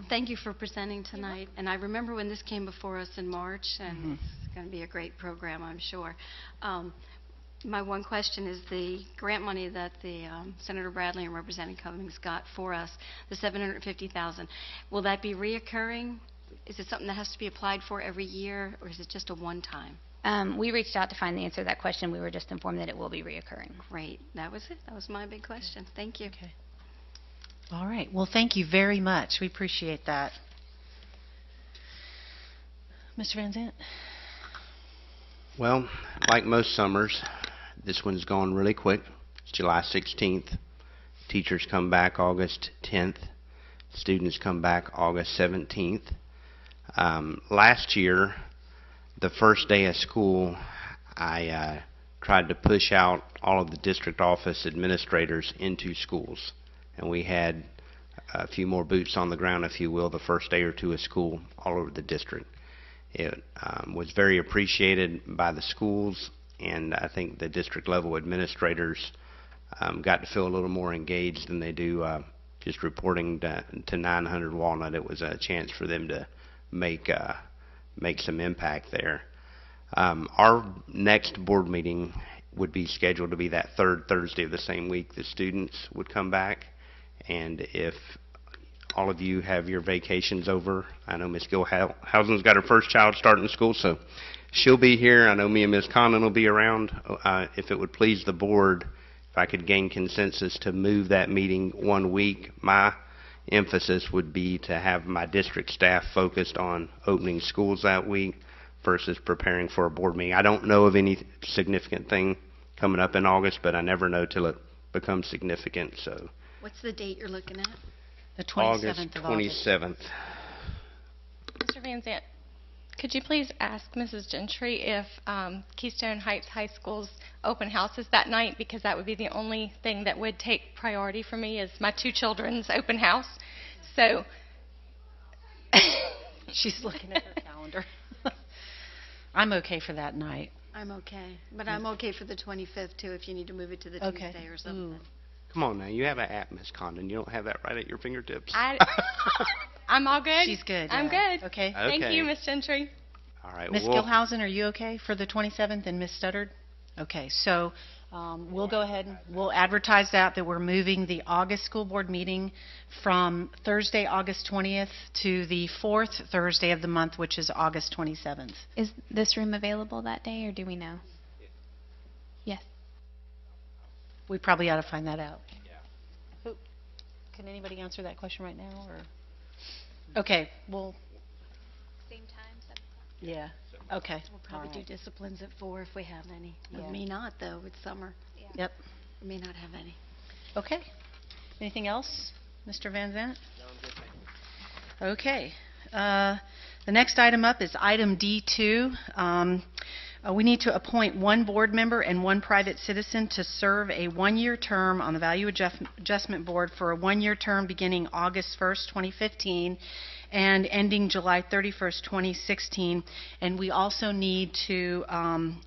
[SPEAKER 9] Thank you for presenting tonight. And I remember when this came before us in March, and it's going to be a great program, I'm sure. My one question is the grant money that the Senator Bradley and Representative Cummings got for us, the $750,000. Will that be reoccurring? Is it something that has to be applied for every year, or is it just a one-time?
[SPEAKER 14] We reached out to find the answer to that question. We were just informed that it will be reoccurring.
[SPEAKER 9] Great. That was it. That was my big question. Thank you.
[SPEAKER 1] Okay. All right. Well, thank you very much. We appreciate that. Mr. Van Zant?
[SPEAKER 13] Well, like most summers, this one's gone really quick. It's July 16th. Teachers come back August 10th. Students come back August 17th. Last year, the first day of school, I tried to push out all of the district office administrators into schools. And we had a few more boots on the ground, if you will, the first day or two of school all over the district. It was very appreciated by the schools, and I think the district level administrators got to feel a little more engaged than they do just reporting to 900 Walnut. It was a chance for them to make some impact there. Our next board meeting would be scheduled to be that third Thursday of the same week the students would come back. And if all of you have your vacations over, I know Ms. Gilhousen's got her first child starting school, so she'll be here. I know me and Ms. Condon will be around. If it would please the board, if I could gain consensus to move that meeting 1 week, my emphasis would be to have my district staff focused on opening schools that week versus preparing for a board meeting. I don't know of any significant thing coming up in August, but I never know till it becomes significant. So
[SPEAKER 9] What's the date you're looking at?
[SPEAKER 1] The 27th of
[SPEAKER 13] August
[SPEAKER 1] August.
[SPEAKER 13] 27th.
[SPEAKER 17] Mr. Van Zant, could you please ask Mrs. Gentry if Keystone Heights High School's open house is that night? Because that would be the only thing that would take priority for me is my two children's open house. So
[SPEAKER 1] she's looking at her calendar. I'm okay for that night.
[SPEAKER 9] I'm okay. But I'm okay for the 25th, too, if you need to move it to the
[SPEAKER 1] Okay.
[SPEAKER 9] Tuesday or something.
[SPEAKER 13] Come on now, you have an app, Ms. Condon. You don't have that right at your fingertips.
[SPEAKER 17] I'm all good.
[SPEAKER 1] She's good.
[SPEAKER 17] I'm
[SPEAKER 1] yeah.
[SPEAKER 17] good.
[SPEAKER 1] Okay.
[SPEAKER 17] Thank
[SPEAKER 13] Okay.
[SPEAKER 17] you, Miss Gentry.
[SPEAKER 13] All right.
[SPEAKER 1] Ms.
[SPEAKER 13] well,
[SPEAKER 1] Gilhousen, are you okay for the 27th and Ms. Studdard? Okay, so we'll go ahead and we'll advertise that we're moving the August school board meeting from Thursday, August 20th to the fourth Thursday of the month, which is August 27th.
[SPEAKER 14] Is this room available that day, or do we know? Yes.
[SPEAKER 1] We probably ought to find that out. Who, can anybody answer that question right now? Or okay, well,
[SPEAKER 9] Same time, 7 o'clock?
[SPEAKER 1] yeah. Okay.
[SPEAKER 9] We'll probably
[SPEAKER 1] All
[SPEAKER 9] do
[SPEAKER 1] right.
[SPEAKER 9] disciplines at 4 if we have any.
[SPEAKER 1] Yeah.
[SPEAKER 9] May not, though. It's summer.
[SPEAKER 1] Yep.
[SPEAKER 9] We may not have any.
[SPEAKER 1] Okay. Anything else, Mr. Van Zant? Okay. The next item up is item D2. We need to appoint one board member and one private citizen to serve a one-year term on the Value Adjustment Board for a one-year term beginning August 1st, 2015 and ending July 31st, 2016. And we also need to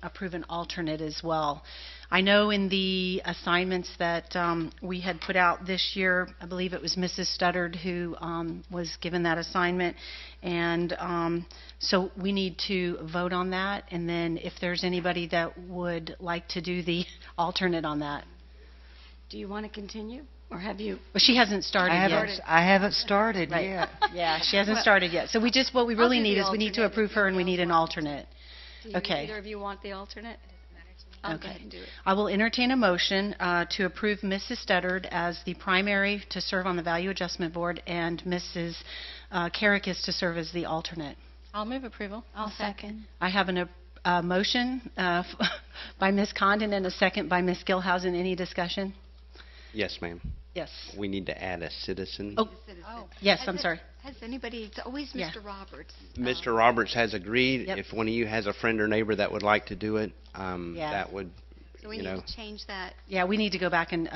[SPEAKER 1] approve an alternate as well. I know in the assignments that we had put out this year, I believe it was Mrs. Studdard who was given that assignment. And so we need to vote on that. And then if there's anybody that would like to do the alternate on that.
[SPEAKER 9] Do you want to continue? Or have you?
[SPEAKER 1] Well, she hasn't started yet.
[SPEAKER 18] I haven't started
[SPEAKER 1] Right.
[SPEAKER 18] yet.
[SPEAKER 1] Yeah, she hasn't
[SPEAKER 9] Well,
[SPEAKER 1] started yet. So what we really
[SPEAKER 9] do
[SPEAKER 1] need
[SPEAKER 9] the
[SPEAKER 1] is we need to
[SPEAKER 9] alternate
[SPEAKER 1] approve
[SPEAKER 9] if
[SPEAKER 1] her and we
[SPEAKER 9] you
[SPEAKER 1] need an alternate.
[SPEAKER 9] Do you,
[SPEAKER 1] Okay.
[SPEAKER 9] either of you want the alternate? I'll go ahead and do it.
[SPEAKER 1] I will entertain a motion to approve Mrs. Studdard as the primary to serve on the Value Adjustment Board and Mrs. Carrickus to serve as the alternate.
[SPEAKER 17] I'll move approval.
[SPEAKER 9] I'll second.
[SPEAKER 1] I have a motion by Ms. Condon and a second by Ms. Gilhousen. Any discussion?
[SPEAKER 13] Yes, ma'am.
[SPEAKER 1] Yes.
[SPEAKER 13] We need to add a citizen.
[SPEAKER 1] Oh, yes, I'm sorry.
[SPEAKER 9] Has anybody, it's always
[SPEAKER 1] Yeah.
[SPEAKER 9] Mr. Roberts.
[SPEAKER 13] Mr. Roberts has agreed.
[SPEAKER 1] Yep.
[SPEAKER 13] If one of you has a friend or neighbor that would like to do it,
[SPEAKER 1] Yeah.
[SPEAKER 13] that would,
[SPEAKER 9] So we
[SPEAKER 13] you
[SPEAKER 9] need
[SPEAKER 13] know.
[SPEAKER 9] to change that.
[SPEAKER 1] Yeah, we need to go back and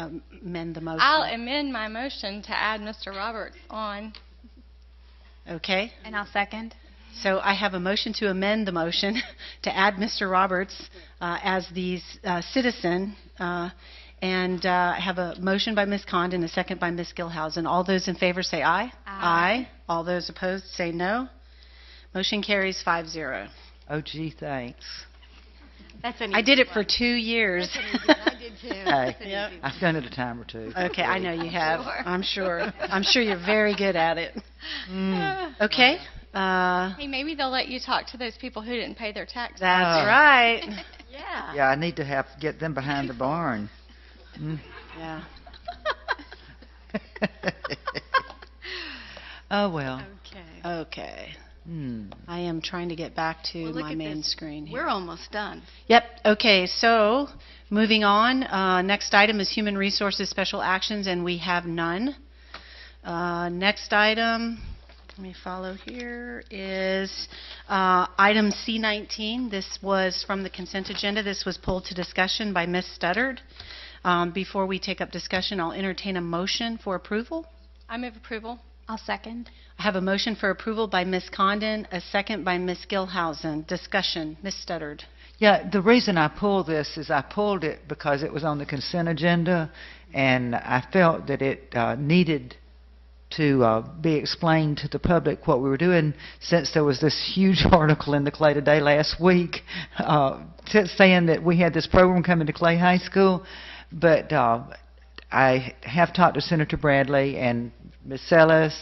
[SPEAKER 1] amend the motion.
[SPEAKER 17] I'll amend my motion to add Mr. Roberts on.
[SPEAKER 1] Okay.
[SPEAKER 14] And I'll second.
[SPEAKER 1] So I have a motion to amend the motion to add Mr. Roberts as the citizen. And I have a motion by Ms. Condon, a second by Ms. Gilhousen. All those in favor say aye. Aye. All those opposed say no. Motion carries 5-0.
[SPEAKER 18] Oh, gee, thanks.
[SPEAKER 9] That's an
[SPEAKER 1] I did
[SPEAKER 9] easy
[SPEAKER 1] it for
[SPEAKER 9] one.
[SPEAKER 1] 2 years.
[SPEAKER 9] That's an easy one. I did too.
[SPEAKER 18] Hey,
[SPEAKER 9] That's an
[SPEAKER 1] Yep.
[SPEAKER 9] easy one.
[SPEAKER 18] I've done it a time or two.
[SPEAKER 1] Okay, I know you have.
[SPEAKER 9] Sure.
[SPEAKER 1] I'm sure. I'm sure you're very good at it. Okay.
[SPEAKER 17] Hey, maybe they'll let you talk to those people who didn't pay their taxes.
[SPEAKER 1] That's right.
[SPEAKER 9] Yeah.
[SPEAKER 18] Yeah, I need to get them behind the barn.
[SPEAKER 1] Yeah.
[SPEAKER 18] Oh, well.
[SPEAKER 1] Okay.
[SPEAKER 18] Hmm.
[SPEAKER 1] I am trying to get back to
[SPEAKER 9] Well, look
[SPEAKER 1] my
[SPEAKER 9] at
[SPEAKER 1] main
[SPEAKER 9] this.
[SPEAKER 1] screen here.
[SPEAKER 9] We're almost done.
[SPEAKER 1] Yep. Okay. So moving on. Next item is Human Resources Special Actions, and we have none. Next item, let me follow here, is item C19. This was from the consent agenda. This was pulled to discussion by Ms. Studdard. Before we take up discussion, I'll entertain a motion for approval.
[SPEAKER 17] I move approval.
[SPEAKER 14] I'll second.
[SPEAKER 1] I have a motion for approval by Ms. Condon, a second by Ms. Gilhousen. Discussion. Ms. Studdard.
[SPEAKER 18] Yeah, the reason I pulled this is I pulled it because it was on the consent agenda, and I felt that it needed to be explained to the public what we were doing, since there was this huge article in the Clay Today last week saying that we had this program coming to Clay High School. But I have talked to Senator Bradley and Ms. Sellis,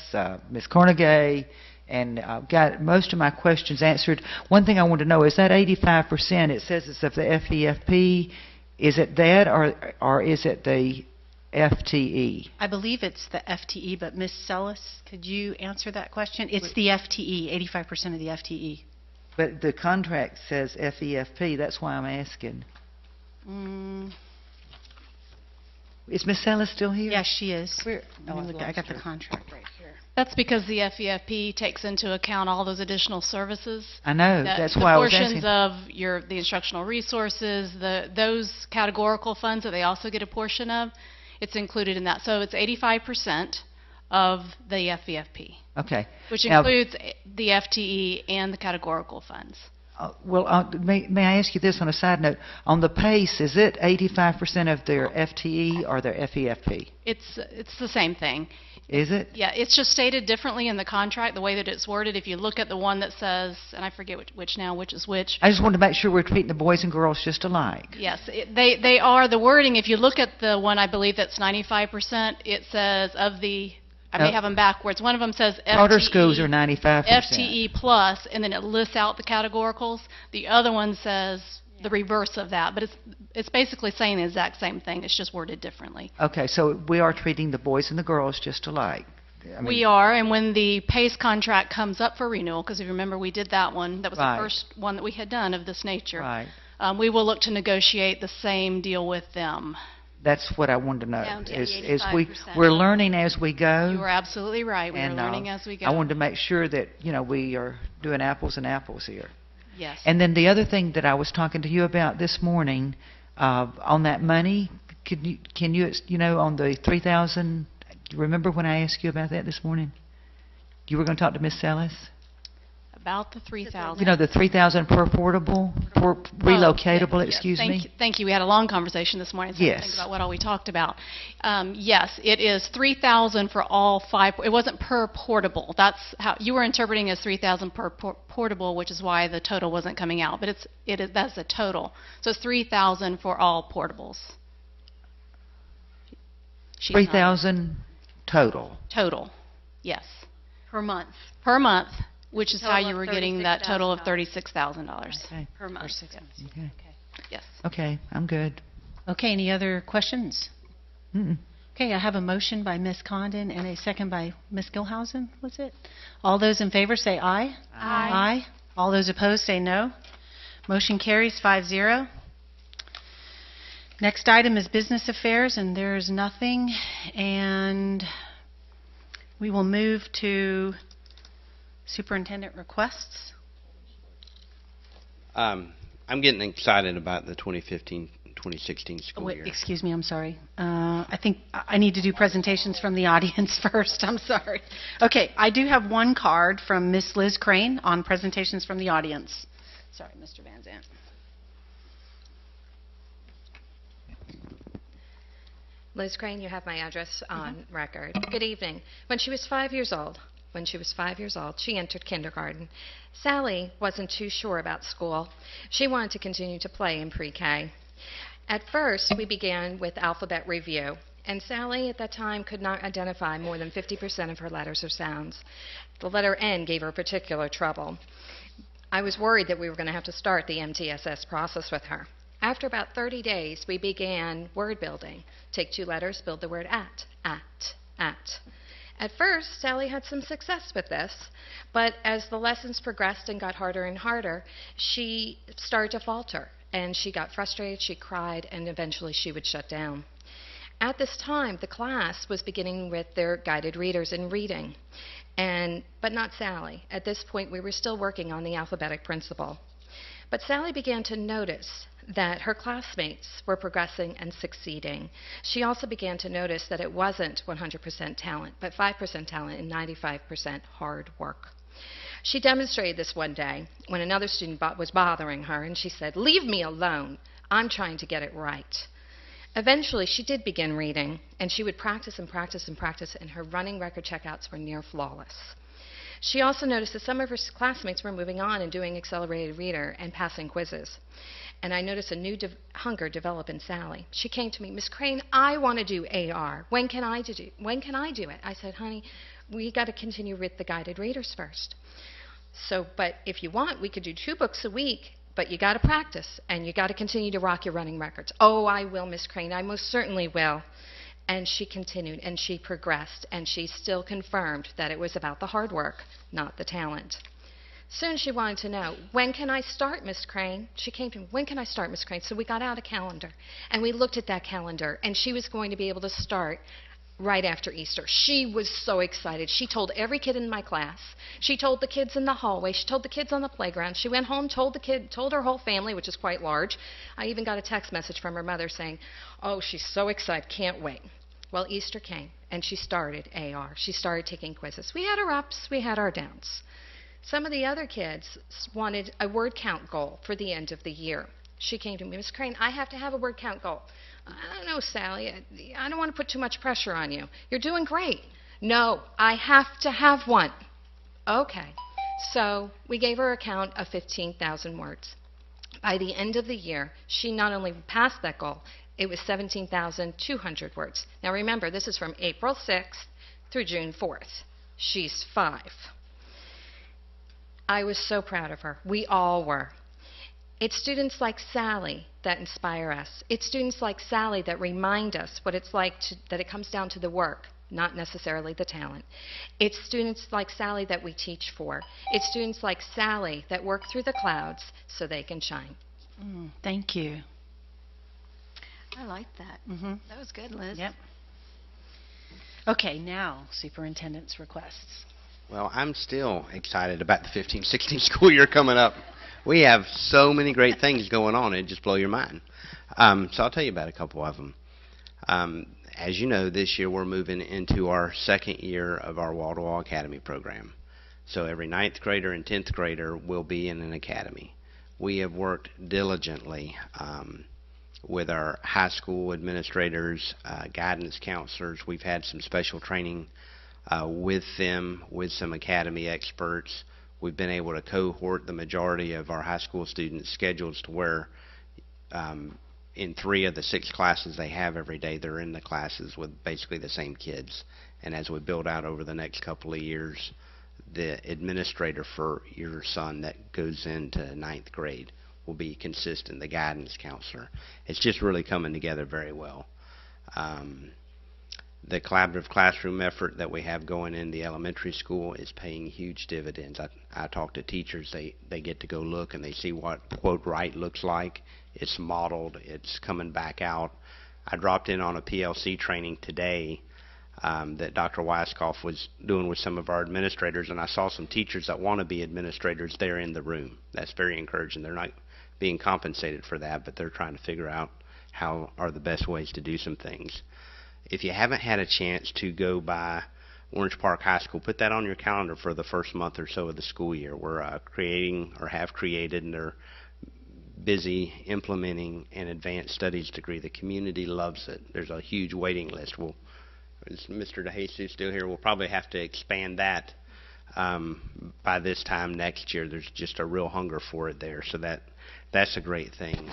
[SPEAKER 18] Ms. Cornegay, and got most of my questions answered. One thing I want to know is that 85%, it says it's of the FEFP, is it that or is it the FTE?
[SPEAKER 1] I believe it's the FTE, but Ms. Sellis, could you answer that question? It's the FTE, 85% of the FTE.
[SPEAKER 18] But the contract says FEFP, that's why I'm asking. Is Ms. Sellis still here?
[SPEAKER 1] Yes, she is.
[SPEAKER 18] Where?
[SPEAKER 1] Let me look. I got the contract right here.
[SPEAKER 19] That's because the FEFP takes into account all those additional services.
[SPEAKER 18] I know, that's why I was asking.
[SPEAKER 19] The portions of the instructional resources, those categorical funds that they also get a portion of, it's included in that. So it's 85% of the FEFP.
[SPEAKER 18] Okay.
[SPEAKER 19] Which
[SPEAKER 18] Now,
[SPEAKER 19] includes the FTE and the categorical funds.
[SPEAKER 18] May I ask you this on a side note? On the PACE, is it 85% of their FTE or their FEFP?
[SPEAKER 19] It's the same thing.
[SPEAKER 18] Is it?
[SPEAKER 19] Yeah, it's just stated differently in the contract, the way that it's worded. If you look at the one that says, and I forget which is which.
[SPEAKER 18] I just wanted to make sure we're treating the boys and girls just alike.
[SPEAKER 19] Yes, they are. The wording, if you look at the one, I believe that's 95%, it says of the, I may have them backwards. One of them says FTE.
[SPEAKER 18] Charter schools are 95%.
[SPEAKER 19] FTE plus, and then it lists out the categoricals. The other one says the reverse of that, but it's basically saying the exact same thing. It's just worded differently.
[SPEAKER 18] Okay, so we are treating the boys and the girls just alike. I mean,
[SPEAKER 19] We are, and when the PACE contract comes up for renewal, because if you remember we did that one, that was
[SPEAKER 18] Right.
[SPEAKER 19] the first one that we had done of this nature.
[SPEAKER 18] Right.
[SPEAKER 19] We will look to negotiate the same deal with them.
[SPEAKER 18] That's what I wanted to know.
[SPEAKER 19] Down to
[SPEAKER 18] Is
[SPEAKER 19] 85%.
[SPEAKER 18] we're learning as we go.
[SPEAKER 19] You are absolutely right. We are
[SPEAKER 18] and,
[SPEAKER 19] learning as we go.
[SPEAKER 18] I wanted to make sure that we are doing apples and apples here.
[SPEAKER 19] Yes.
[SPEAKER 18] And then the other thing that I was talking to you about this morning, on that money, can you on the 3,000? Remember when I asked you about that this morning? You were going to talk to Ms. Sellis?
[SPEAKER 19] About the 3,000.
[SPEAKER 18] You know, the 3,000 per portable, per relocatable,
[SPEAKER 19] yes,
[SPEAKER 18] excuse me?
[SPEAKER 19] Thank you. We had a long conversation this morning, so I
[SPEAKER 18] Yes.
[SPEAKER 19] think about what all we talked about. Yes, it is 3,000 for all five. It wasn't per portable. That's how you were interpreting as 3,000 per portable, which is why the total wasn't coming out. But that's the total. So it's 3,000 for all portables. She's nodding.
[SPEAKER 18] 3,000 total.
[SPEAKER 19] Total, yes.
[SPEAKER 1] Per month.
[SPEAKER 19] Per month, which is how
[SPEAKER 1] Total
[SPEAKER 19] you
[SPEAKER 1] of
[SPEAKER 19] were getting that total of
[SPEAKER 1] $36,000.
[SPEAKER 19] $36,000.
[SPEAKER 18] Okay.
[SPEAKER 1] Per month.
[SPEAKER 18] Okay.
[SPEAKER 19] Yes.
[SPEAKER 18] Okay, I'm good.
[SPEAKER 1] Okay, any other questions?
[SPEAKER 18] Mm-mm.
[SPEAKER 1] Okay, I have a motion by Ms. Condon and a second by Ms. Gilhousen, was it? All those in favor say aye. Aye. All those opposed say no. Motion carries 5-0. Next item is business affairs, and there is nothing. And we will move to superintendent requests.
[SPEAKER 13] I'm getting excited about the 2015-2016 school
[SPEAKER 1] Wait,
[SPEAKER 13] year.
[SPEAKER 1] excuse me, I'm sorry. I think I need to do presentations from the audience first. I'm sorry. Okay, I do have one card from Miss Liz Crane on presentations from the audience. Sorry, Mr. Van Zant.
[SPEAKER 20] Liz Crane, you have my address on record. Good evening. When she was 5 years old, she entered kindergarten. Sally wasn't too sure about school. She wanted to continue to play in pre-K. At first, we began with alphabet review. and Sally at that time could not identify more than 50% of her letters or sounds. The letter N gave her particular trouble. I was worried that we were going to have to start the MTSS process with her. After about 30 days, we began word building. Take 2 letters, build the word at. At first, Sally had some success with this, but as the lessons progressed and got harder and harder, she started to falter, and she got frustrated, she cried, and eventually she would shut down. At this time, the class was beginning with their guided readers in reading, but not Sally. At this point, we were still working on the alphabetic principle. But Sally began to notice that her classmates were progressing and succeeding. She also began to notice that it wasn't 100% talent, but 5% talent and 95% hard work. She demonstrated this one day when another student was bothering her, and she said, "Leave me alone. I'm trying to get it right." Eventually, she did begin reading, and she would practice and practice and practice, and her running record checkouts were near flawless. She also noticed that some of her classmates were moving on and doing accelerated reader and passing quizzes. And I noticed a new hunger develop in Sally. She came to me, "Miss Crane, I want to do AR. When can I do it?" I said, "Honey, we got to continue with the guided readers first. But if you want, we could do 2 books a week, but you got to practice, and you got to continue to rock your running records." "Oh, I will, Miss Crane. I most certainly will." And she continued, and she progressed, and she still confirmed that it was about the hard work, not the talent. Soon she wanted to know, "When can I start, Miss Crane?" She came to me, "When can I start, Miss Crane?" So we got out a calendar, and we looked at that calendar, and she was going to be able to start right after Easter. She was so excited. She told every kid in my class. She told the kids in the hallway. She told the kids on the playground. She went home, told her whole family, which is quite large. I even got a text message from her mother saying, "Oh, she's so excited, can't wait." Well, Easter came, and she started AR. She started taking quizzes. We had our ups, we had our downs. Some of the other kids wanted a word count goal for the end of the year. She came to me, "Miss Crane, I have to have a word count goal." "I don't know, Sally. I don't want to put too much pressure on you. You're doing great." "No, I have to have one." Okay. So we gave her a count of 15,000 words. By the end of the year, she not only passed that goal, it was 17,200 words. Now remember, this is from April 6th through June 4th. She's 5. I was so proud of her. We all were. It's students like Sally that inspire us. It's students like Sally that remind us what it's like that it comes down to the work, not necessarily the talent. It's students like Sally that we teach for. It's students like Sally that work through the clouds so they can shine.
[SPEAKER 1] Thank you.
[SPEAKER 9] I like that. That was good, Liz.
[SPEAKER 1] Yep. Okay, now superintendent's requests.
[SPEAKER 13] Well, I'm still excited about the 15-16 school year coming up. We have so many great things going on, it'd just blow your mind. So I'll tell you about a couple of them. As you know, this year we're moving into our 2nd year of our Wall-to-Wall Academy program. So every 9th grader and 10th grader will be in an academy. We have worked diligently with our high school administrators, guidance counselors. We've had some special training with them, with some academy experts. We've been able to cohort the majority of our high school students' schedules to where in 3 of the 6 classes they have every day, they're in the classes with basically the same kids. And as we build out over the next couple of years, the administrator for your son that goes into 9th grade will be consistent, the guidance counselor. It's just really coming together very well. The collaborative classroom effort that we have going in the elementary school is paying huge dividends. I talk to teachers, they get to go look and they see what, quote, right looks like. It's modeled, it's coming back out. I dropped in on a PLC training today that Dr. Weiskopf was doing with some of our administrators, and I saw some teachers that want to be administrators there in the room. That's very encouraging. They're not being compensated for that, but they're trying to figure out how are the best ways to do some things. If you haven't had a chance to go by Orange Park High School, put that on your calendar for the first month or so of the school year. We're creating or have created, and they're busy implementing an advanced studies degree. The community loves it. There's a huge waiting list. Is Mr. DeJesus still here? We'll probably have to expand that by this time next year. There's just a real hunger for it there, so that's a great thing.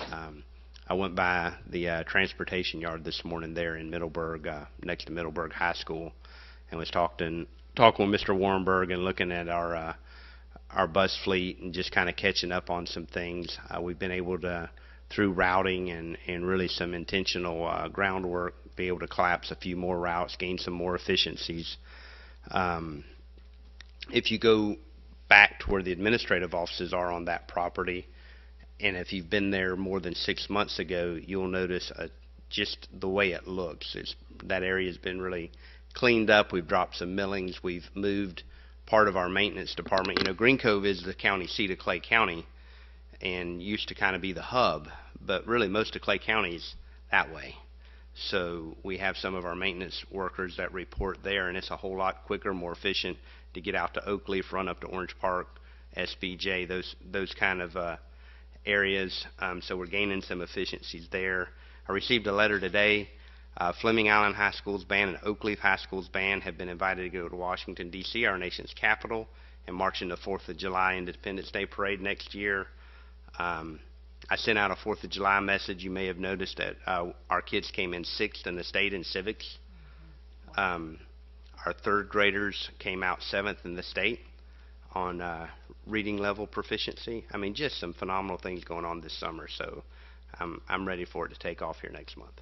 [SPEAKER 13] I went by the transportation yard this morning there in Middleburg, next to Middleburg High School, and was talking with Mr. Warrenberg and looking at our bus fleet and just kind of catching up on some things. We've been able to, through routing and really some intentional groundwork, be able to collapse a few more routes, gain some more efficiencies. If you go back to where the administrative offices are on that property, and if you've been there more than 6 months ago, you'll notice just the way it looks. That area has been really cleaned up. We've dropped some millings. We've moved part of our maintenance department. You know, Green Cove is the county seat of Clay County and used to kind of be the hub, but really most of Clay County is that way. So we have some of our maintenance workers that report there, and it's a whole lot quicker, more efficient to get out to Oakleaf, run up to Orange Park, SBJ, those kind of areas. So we're gaining some efficiencies there. I received a letter today. Fleming Island High School's band and Oakleaf High School's band have been invited to go to Washington, D.C., our nation's capital, and march in the 4th of July Independence Day Parade next year. I sent out a 4th of July message. You may have noticed that our kids came in 6th in the state in civics. Our 3rd graders came out 7th in the state on reading level proficiency. I mean, just some phenomenal things going on this summer, so I'm ready for it to take off here next month.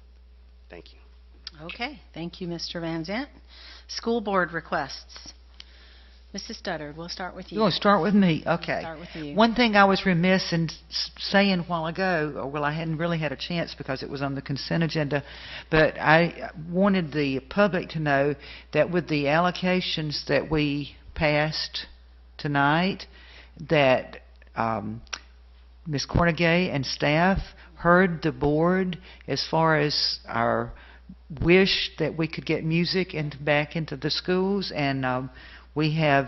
[SPEAKER 13] Thank you.
[SPEAKER 1] Okay, thank you, Mr. Van Zant. School board requests. Mrs. Studdard, we'll start with you.
[SPEAKER 18] You want to start with me? Okay.
[SPEAKER 1] Start with you.
[SPEAKER 18] One thing I was remiss in saying a while ago, or well, I hadn't really had a chance because it was on the consent agenda, but I wanted the public to know that with the allocations that we passed tonight, that Ms. Cornegay and staff heard the board as far as our wish that we could get music back into the schools, and we're going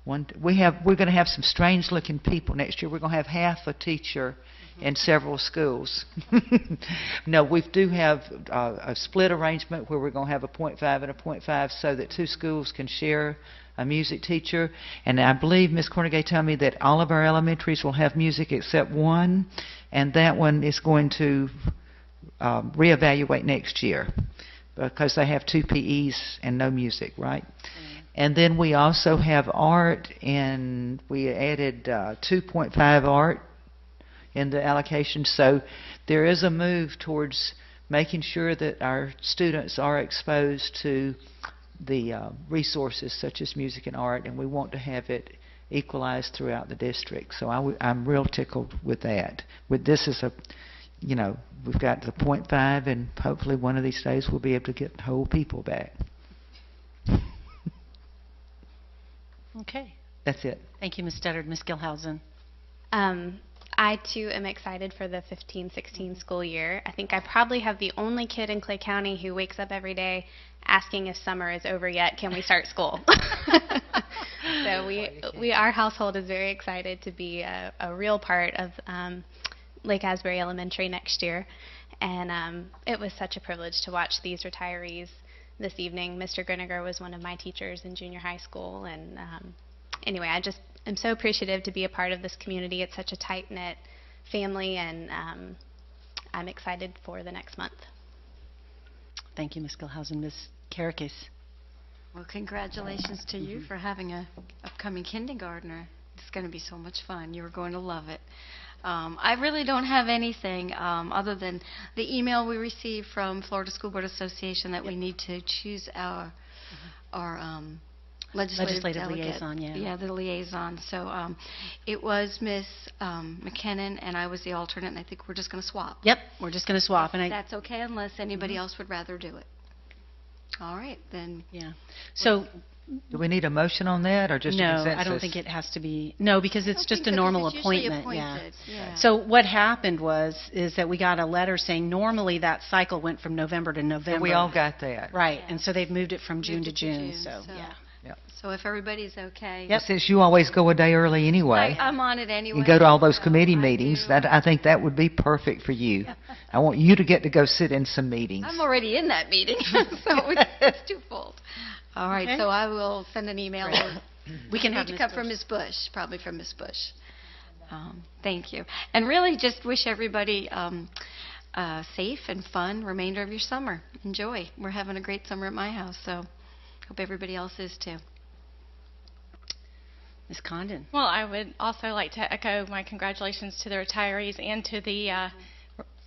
[SPEAKER 18] to have some strange looking people next year. We're going to have half a teacher in several schools. No, we do have a split arrangement where we're going to have a .5 and a .5 so that 2 schools can share a music teacher. And I believe Ms. Cornegay told me that all of our elementaries will have music except one, and that one is going to reevaluate next year because they have 2 PEs and no music, right? And then we also have art, and we added 2.5 art in the allocation. So there is a move towards making sure that our students are exposed to the resources such as music and art, and we want to have it equalized throughout the district. So I'm real tickled with that. With this is we've got the .5, and hopefully one of these days we'll be able to get whole people back.
[SPEAKER 1] Okay.
[SPEAKER 18] That's it.
[SPEAKER 1] Thank you, Ms. Studdard. Ms. Gilhousen.
[SPEAKER 21] I, too, am excited for the 15-16 school year. I think I probably have the only kid in Clay County who wakes up every day asking if summer is over yet, can we start school? So our household is very excited to be a real part of Lake Asbury Elementary next year. And it was such a privilege to watch these retirees this evening. Mr. Griniger was one of my teachers in junior high school, and anyway, I just am so appreciative to be a part of this community. It's such a tight-knit family, and I'm excited for the next month.
[SPEAKER 1] Thank you, Ms. Gilhousen. Ms. Karakis.
[SPEAKER 9] Well, congratulations to you for having a upcoming kindergartner. It's going to be so much fun. You're going to love it. I really don't have anything other than the email we received from Florida School Board Association that we need to choose our legislative delegate.
[SPEAKER 1] Liaison, yeah.
[SPEAKER 9] Yeah, the liaison. So it was Ms. McKinnon, and I was the alternate, and I think we're just going to swap.
[SPEAKER 1] Yep, we're just going to swap.
[SPEAKER 9] And that's okay unless anybody else would rather do it. All right, then.
[SPEAKER 1] Yeah. So
[SPEAKER 18] do we need a motion on that, or just a consensus?
[SPEAKER 1] No, I don't think it has to be. No, because it's just a normal appointment.
[SPEAKER 9] Yeah.
[SPEAKER 1] So what happened is that we got a letter saying normally that cycle went from November to November.
[SPEAKER 18] So we all got that.
[SPEAKER 1] Right, and so they've moved it from June to June. So yeah.
[SPEAKER 18] Yep.
[SPEAKER 9] So if everybody's okay.
[SPEAKER 18] Yep. Since you always go a day early anyway.
[SPEAKER 9] I'm on it anyway.
[SPEAKER 18] You go to all those committee meetings. I think that would be perfect for you. I want you to get to go sit in some meetings.
[SPEAKER 9] I'm already in that meeting, so it's twofold. All right,
[SPEAKER 1] Okay.
[SPEAKER 9] so I will send an email.
[SPEAKER 1] We can have
[SPEAKER 9] to
[SPEAKER 1] Ms.
[SPEAKER 9] come
[SPEAKER 1] Bush.
[SPEAKER 9] from Ms. Bush, probably from Ms. Bush. Thank you. And really just wish everybody safe and fun remainder of your summer. Enjoy. We're having a great summer at my house, so hope everybody else is too.
[SPEAKER 1] Ms. Condon.
[SPEAKER 17] Well, I would also like to echo my congratulations to the retirees and to the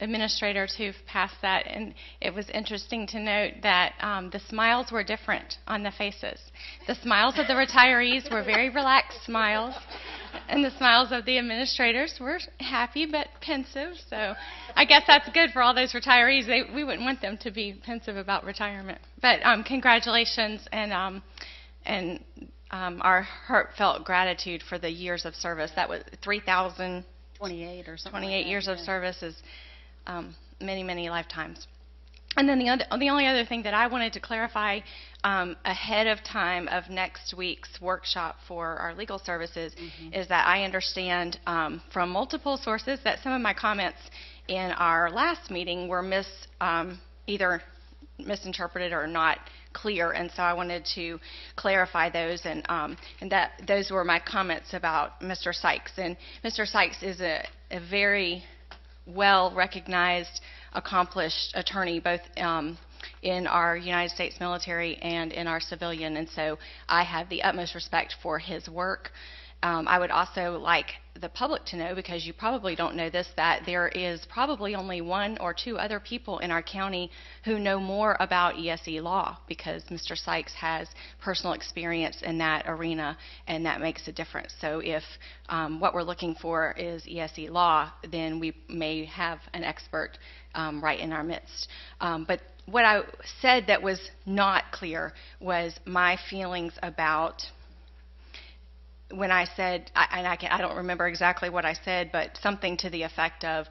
[SPEAKER 17] administrators who've passed that. And it was interesting to note that the smiles were different on the faces. The smiles of the retirees were very relaxed smiles, and the smiles of the administrators were happy but pensive. So I guess that's good for all those retirees. We wouldn't want them to be pensive about retirement. But congratulations, and our heartfelt gratitude for the years of service. That was
[SPEAKER 1] 3,028 or something.
[SPEAKER 17] 28 years of service is many, many lifetimes. And then the only other thing that I wanted to clarify ahead of time of next week's workshop for our legal services is that I understand from multiple sources that some of my comments in our last meeting were either misinterpreted or not clear, and so I wanted to clarify those, and that those were my comments about Mr. Sykes. And Mr. Sykes is a very well-recognized, accomplished attorney, both in our United States military and in our civilian, and so I have the utmost respect for his work. I would also like the public to know, because you probably don't know this, that there is probably only one or two other people in our county who know more about ESE law, because Mr. Sykes has personal experience in that arena, and that makes a difference. So if what we're looking for is ESE law, then we may have an expert right in our midst. But what I said that was not clear was my feelings about when I said, I don't remember exactly what I said, but something to the effect of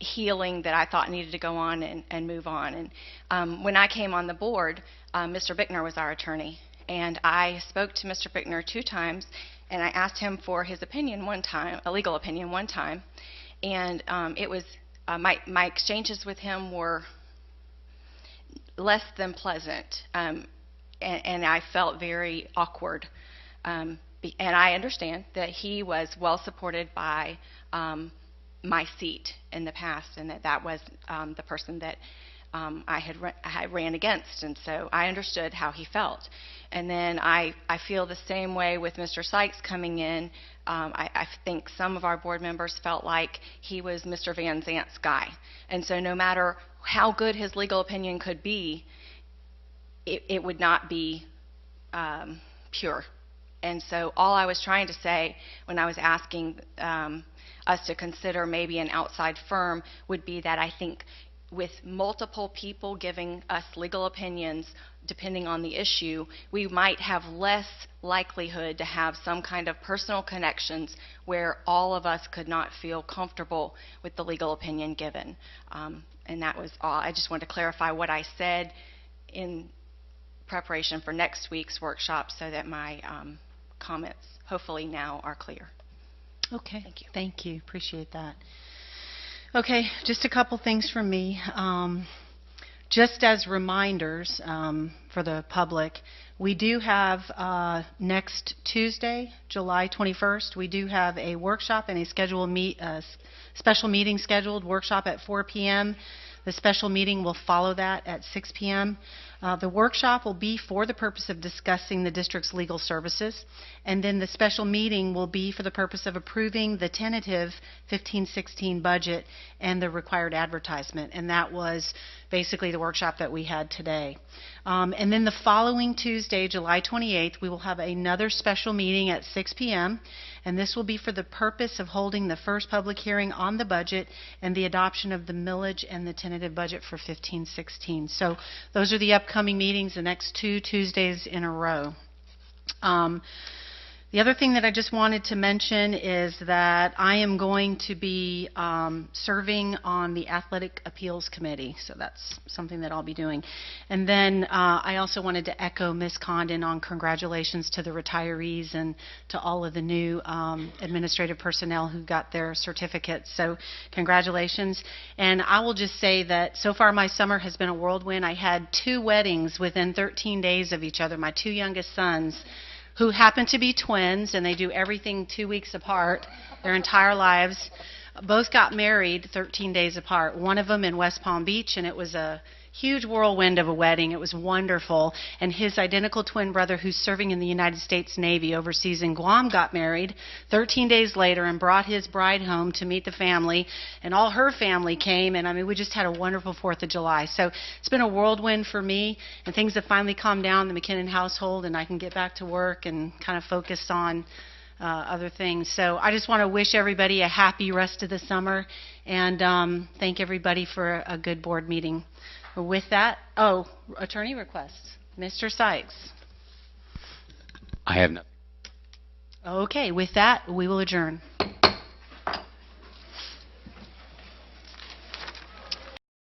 [SPEAKER 17] healing that I thought needed to go on and move on. And when I came on the board, Mr. Bickner was our attorney, and I spoke to Mr. Bickner 2 times, and I asked him for his opinion one time, a legal opinion one time, and it was my exchanges with him were less than pleasant. And I felt very awkward. And I understand that he was well supported by my seat in the past, and that was the person that I had ran against, and so I understood how he felt. And then I feel the same way with Mr. Sykes coming in. I think some of our board members felt like he was Mr. Van Zant's guy, and so no matter how good his legal opinion could be, it would not be pure. And so all I was trying to say when I was asking us to consider maybe an outside firm would be that I think with multiple people giving us legal opinions, depending on the issue, we might have less likelihood to have some kind of personal connections where all of us could not feel comfortable with the legal opinion given. And that was all. I just wanted to clarify what I said in preparation for next week's workshop so that my comments hopefully now are clear.
[SPEAKER 1] Okay. Thank you. Thank you. Appreciate that. Okay, just a couple things from me. Just as reminders for the public, we do have next Tuesday, July 21st, we do have a workshop and a special meeting scheduled, workshop at 4 p.m. The special meeting will follow that at 6 p.m. The workshop will be for the purpose of discussing the district's legal services, and then the special meeting will be for the purpose of approving the tentative 15-16 budget and the required advertisement, and that was basically the workshop that we had today. And then the following Tuesday, July 28th, we will have another special meeting at 6 p.m., and this will be for the purpose of holding the first public hearing on the budget and the adoption of the millage and the tentative budget for 15-16. So those are the upcoming meetings, the next 2 Tuesdays in a row. The other thing that I just wanted to mention is that I am going to be serving on the Athletic Appeals Committee, so that's something that I'll be doing. And then I also wanted to echo Ms. Condon on congratulations to the retirees and to all of the new administrative personnel who got their certificates. So congratulations. And I will just say that so far my summer has been a whirlwind. I had 2 weddings within 13 days of each other, my 2 youngest sons, who happen to be twins, and they do everything 2 weeks apart their entire lives. Both got married 13 days apart. One of them in West Palm Beach, and it was a huge whirlwind of a wedding. It was wonderful. And his identical twin brother, who's serving in the United States Navy overseas in Guam, got married 13 days later and brought his bride home to meet the family. And all her family came, and I mean, we just had a wonderful 4th of July. So it's been a whirlwind for me, and things have finally calmed down in the McKinnon household, and I can get back to work and kind of focus on other things. So I just want to wish everybody a happy rest of the summer, and thank everybody for a good board meeting. With that, attorney requests. Mr. Sykes.
[SPEAKER 2] I have nothing.
[SPEAKER 1] Okay, with that, we will adjourn.